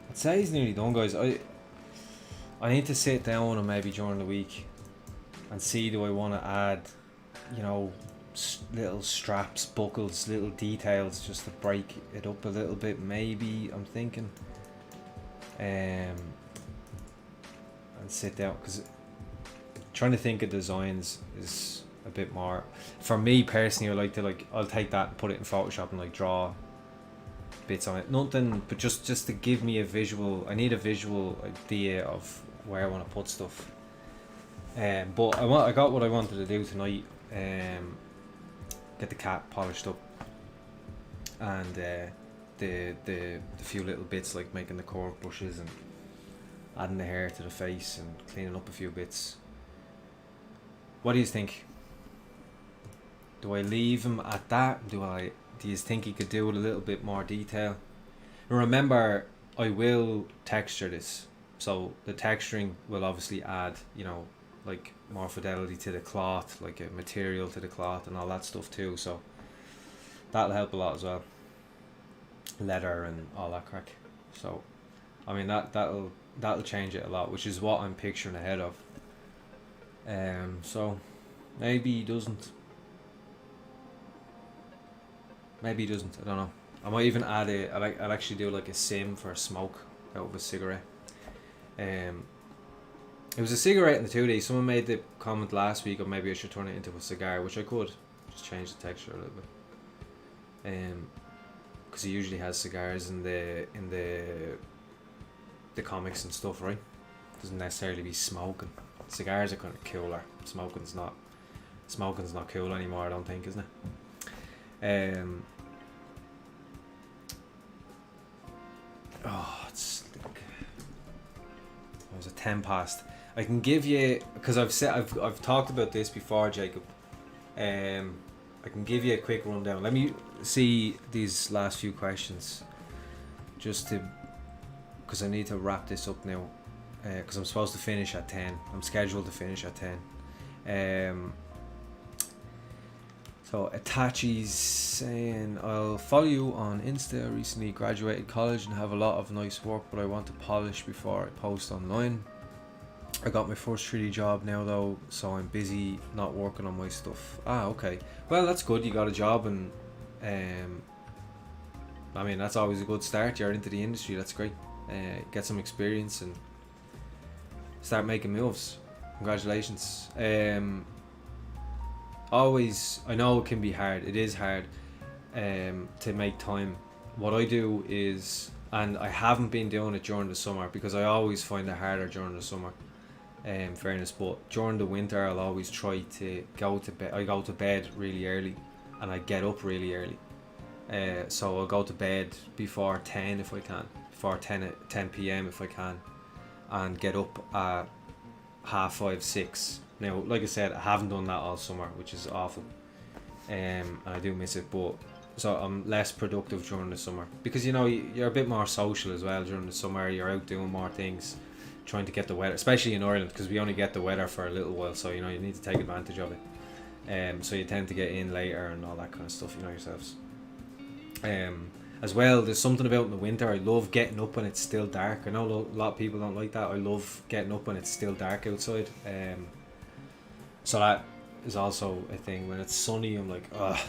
I'd say he's nearly done, guys. I need to sit down and maybe during the week and see, do I want to add, you know, little straps, buckles, little details just to break it up a little bit, maybe, I'm thinking. And sit down, because trying to think of designs is a bit more, for me personally, I like to, like, I'll take that and put it in Photoshop and like draw bits on it, nothing, but just to give me a visual. I need a visual idea of where I want to put stuff. But I got what I wanted to do tonight, get the cap polished up, and the few little bits like making the curved brushes and adding the hair to the face and cleaning up a few bits. What do you think? Do I leave him at that? Do you think he could do it a little bit more detail? And remember, I will texture this, so the texturing will obviously add, you know, like more fidelity to the cloth, like a material to the cloth and all that stuff too, so that'll help a lot as well. Leather and all that crack. So I mean that'll change it a lot, which is what I'm picturing ahead of. So maybe he doesn't. I don't know. I might even add I'll actually do like a sim for a smoke out of a cigarette. It was a cigarette in the 2D. Someone made the comment last week, or maybe I should turn it into a cigar, which I could just change the texture a little bit. Because he usually has cigars in the comics and stuff, right? Doesn't necessarily be smoking. Cigars are kind of cooler. Smoking's not cool anymore, I don't think, isn't it? It's like, it was a 10 past. I can give you, because I've talked about this before, Jacob. I can give you a quick rundown. Let me see these last few questions, just to, because I need to wrap this up now, because I'm supposed to finish at 10. I'm scheduled to finish at 10. So Itachi's saying, I'll follow you on Insta. Recently graduated college and have a lot of nice work, but I want to polish before I post online. I got my first 3D job now though, so I'm busy not working on my stuff. Okay. Well, that's good. You got a job, and I mean, that's always a good start. You're into the industry. That's great. Get some experience and start making moves. Congratulations. Always, I know it can be hard. It is hard to make time. What I do is, and I haven't been doing it during the summer because I always find it harder during the summer, fairness, but during the winter I'll always try to go to bed. I go to bed really early and I get up really early. So I'll go to bed before 10 if I can, before 10 p.m. if I can, and get up at 5:30, 6. Now, like I said, I haven't done that all summer, which is awful, and I do miss it, but so I'm less productive during the summer because, you know, you're a bit more social as well during the summer. You're out doing more things, trying to get the weather, especially in Ireland, because we only get the weather for a little while, so, you know, you need to take advantage of it. So you tend to get in later and all that kind of stuff, you know yourselves. As well, there's something about in the winter. I love getting up when it's still dark. I know a lot of people don't like that. I love getting up when it's still dark outside. So that is also a thing. When it's sunny, I'm like, ugh.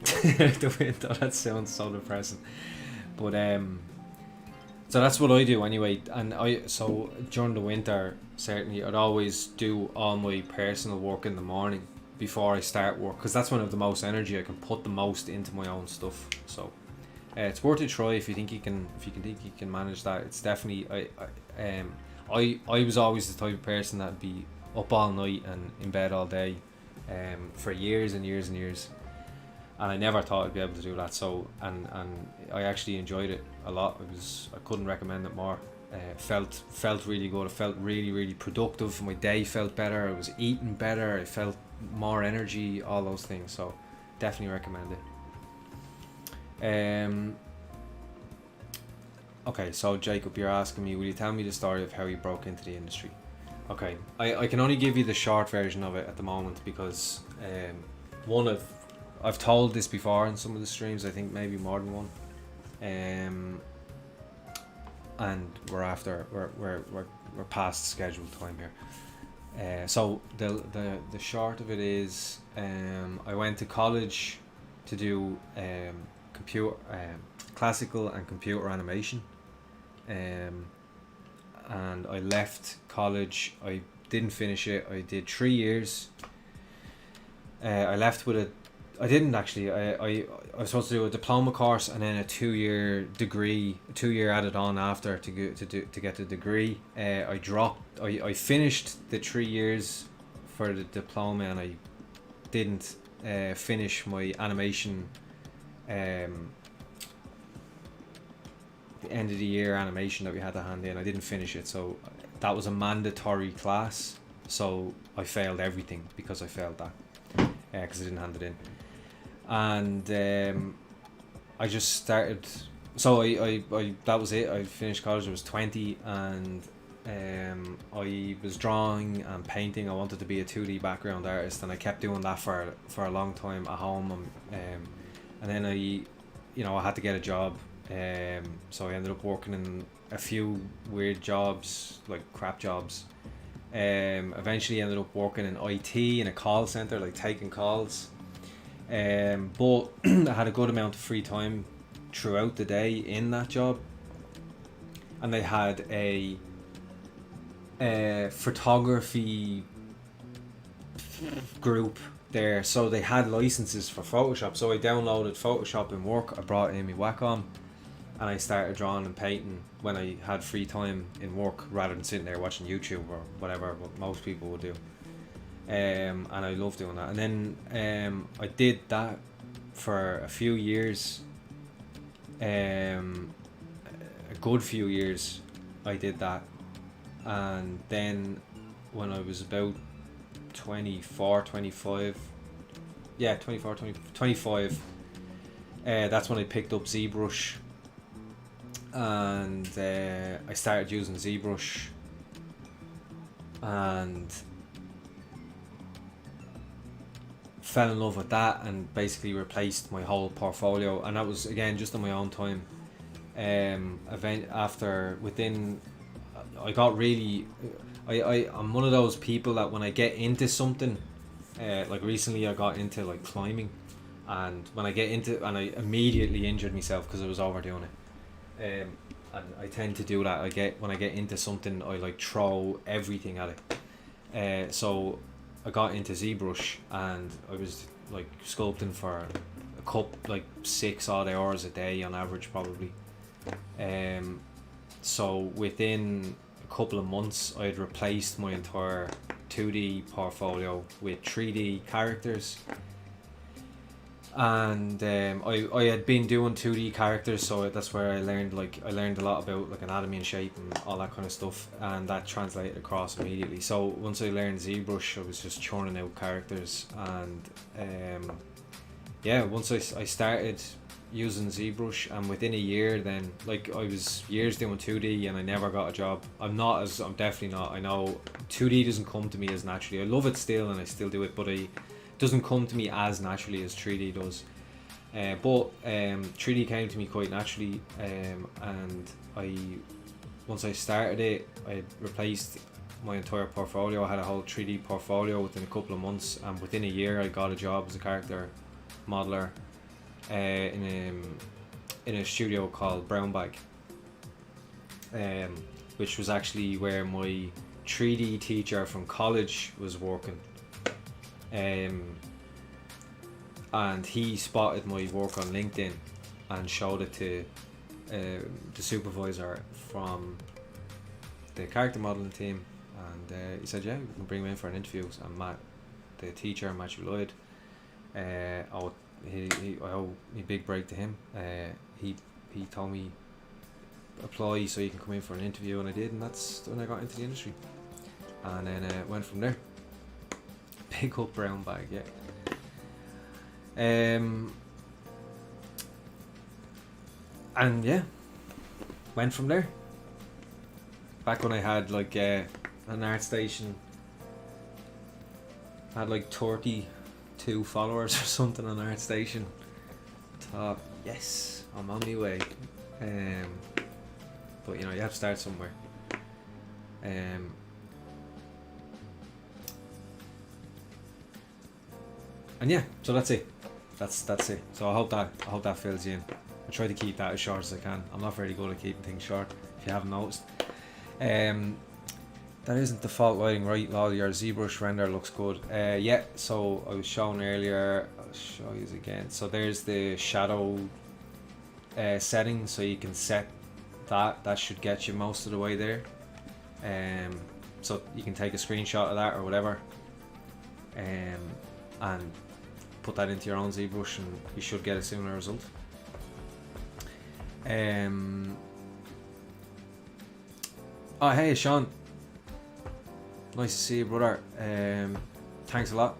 The winter, that sounds so depressing. But so that's what I do anyway. And so during the winter, certainly I'd always do all my personal work in the morning before I start work, because that's when I have the most energy. I can put the most into my own stuff. So it's worth a try if you think you can. If you think you can manage that, it's definitely. I was always the type of person that'd be up all night and in bed all day, for years and years and years, and I never thought I'd be able to do that. So and I actually enjoyed it a lot. I couldn't recommend it more. Felt really good. I felt really productive. My day felt better. I was eating better. I felt more energy. All those things. So definitely recommend it. Okay, so Jacob, you're asking me, will you tell me the story of how you broke into the industry? Okay, I can only give you the short version of it at the moment because I've told this before in some of the streams. I think maybe more than one. And we're past scheduled time here. So the short of it is, I went to college to do computer classical and computer animation. And I left college. I didn't finish it. I did 3 years. I left with I didn't actually. I was supposed to do a diploma course and then a 2-year degree, 2 year added on after to get the degree. I finished the 3 years for the diploma and I didn't finish my animation, the end of the year animation that we had to hand in. I didn't finish it, so that was a mandatory class, so I failed everything because I failed that, because I didn't hand it in. And I just started, so I that was it. I finished college, I was 20, and I was drawing and painting. I wanted to be a 2D background artist, and I kept doing that for a long time at home, and then I had to get a job, so I ended up working in a few weird jobs, like crap jobs. Eventually ended up working in IT in a call center, like taking calls, but I had a good amount of free time throughout the day in that job, and they had a photography group there, so they had licenses for Photoshop. So I downloaded Photoshop in work, I brought in my Wacom, and I started drawing and painting when I had free time in work, rather than sitting there watching YouTube or whatever what most people would do. And I love doing that. And then I did that for a few years, a good few years I did that. And then when I was about 25, that's when I picked up ZBrush, and I started using ZBrush, and fell in love with that, and basically replaced my whole portfolio. And that was again just on my own time. I got really, I'm one of those people that when I get into something, like recently I got into like climbing, and when I get into, and I immediately injured myself because I was overdoing it, and I tend to do that. When I get into something, I like throw everything at it. So I got into ZBrush, and I was like sculpting for like 6 odd hours a day on average, probably. So within a couple of months, I had replaced my entire 2D portfolio with 3D characters. And I had been doing 2D characters, so that's where I learned a lot about like anatomy and shape and all that kind of stuff, and that translated across immediately. So once I learned ZBrush, I was just churning out characters, and once I started using ZBrush, and within a year, then like I was years doing 2D and I never got a job. I'm definitely not. I know 2D doesn't come to me as naturally. I love it still, and I still do it, but it doesn't come to me as naturally as 3D does. But 3D came to me quite naturally, and once I started it, I replaced my entire portfolio. I had a whole 3D portfolio within a couple of months, and within a year I got a job as a character modeler in a studio called Brown Bag, which was actually where my 3D teacher from college was working, and he spotted my work on LinkedIn and showed it to the supervisor from the character modeling team, and he said, yeah, we can bring him in for an interview. And Matt, the teacher, Matthew Lloyd, I owe a big break to him. He told me apply so you can come in for an interview, and I did, and that's when I got into the industry, and then went from there. Pick up Brown Bag, yeah. And yeah, went from there. Back when I had like an art station, I had like 32 followers or something on ArtStation. Thought, yes, I'm on my way. But you have to start somewhere. And yeah, so that's it. That's it. So I hope that fills you in. I try to keep that as short as I can. I'm not very good at keeping things short, if you haven't noticed. That isn't default lighting, right? Lol, your ZBrush render looks good. Yeah, so I was showing earlier, I'll show you again. So there's the shadow setting, so you can set that should get you most of the way there. So you can take a screenshot of that or whatever. and put that into your own ZBrush, and you should get a similar result. Oh hey Sean, nice to see you, brother. Thanks a lot.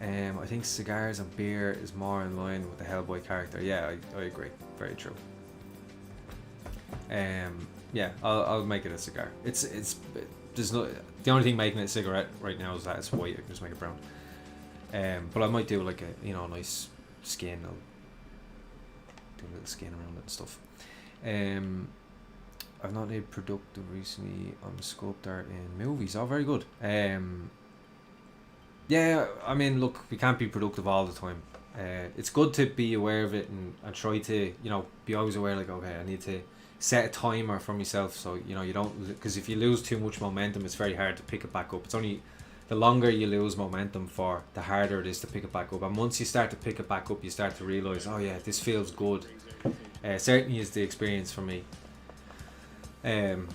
I think cigars and beer is more in line with the Hellboy character. Yeah, I agree. Very true. Yeah, I'll make it a cigar. There's no, the only thing making it a cigarette right now is that it's white. I can just make it brown. But I might do like a nice skin. I'll do a little skin around it and stuff. I've not been productive recently on Sculptor in movies. Oh, very good. Yeah, I mean, look, we can't be productive all the time. It's good to be aware of it and try to, be always aware, like, okay, I need to set a timer for myself, so, you don't, because if you lose too much momentum, it's very hard to pick it back up. It's only, the longer you lose momentum for, the harder it is to pick it back up. And once you start to pick it back up, you start to realise, oh yeah, this feels good. Certainly is the experience for me. When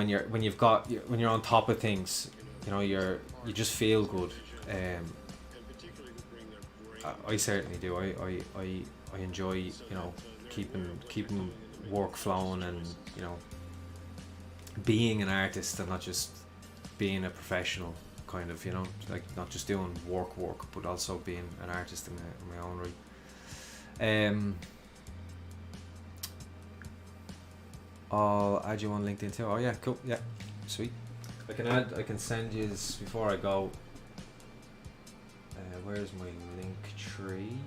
you're on top of things, you just feel good. I certainly do. I enjoy, keeping work flowing, and being an artist and not just being a professional, kind of, like not just doing work, but also being an artist in my own right. I'll add you on LinkedIn too. Oh yeah, cool. Yeah, sweet. I can send you this before I go. Where's my link tree?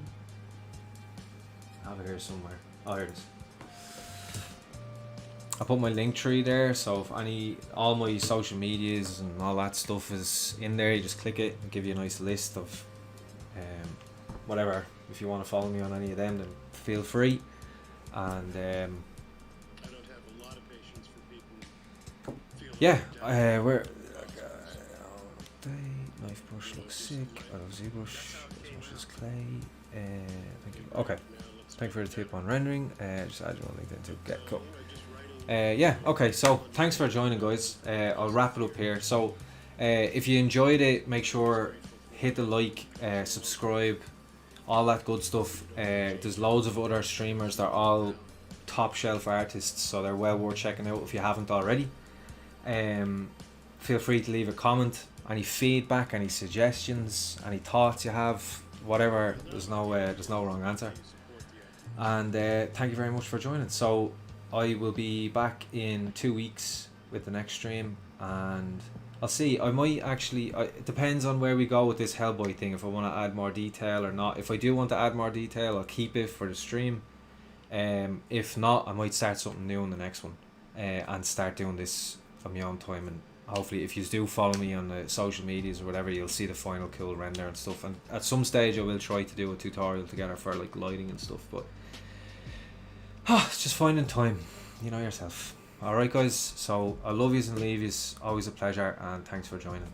I have it here somewhere. Oh, here it is. I put my link tree there, so if all my social medias and all that stuff is in there, you just click it and give you a nice list of whatever. If you want to follow me on any of them, then feel free. And yeah, we're knife brush looks sick. I love ZBrush as much as clay. Thank you. Okay, thank you for the tip on rendering. Just add you on LinkedIn too. Get cool. Yeah. Okay. So thanks for joining, guys. I'll wrap it up here. So if you enjoyed it, make sure hit the like, subscribe, all that good stuff. There's loads of other streamers. They're all top shelf artists, so they're well worth checking out if you haven't already. Feel free to leave a comment, any feedback, any suggestions, any thoughts you have, whatever. There's no wrong answer. And thank you very much for joining. So I will be back in 2 weeks with the next stream, and I'll see. I might actually, it depends on where we go with this Hellboy thing, if I want to add more detail or not. If I do want to add more detail, I'll keep it for the stream. If not, I might start something new in the next one, and start doing this on my own time. And hopefully, if you do follow me on the social medias or whatever, you'll see the final cool render and stuff. And at some stage, I will try to do a tutorial together for like lighting and stuff. But it's just finding time, you know yourself. Alright guys, so I love yous and leave yous, always a pleasure, and thanks for joining.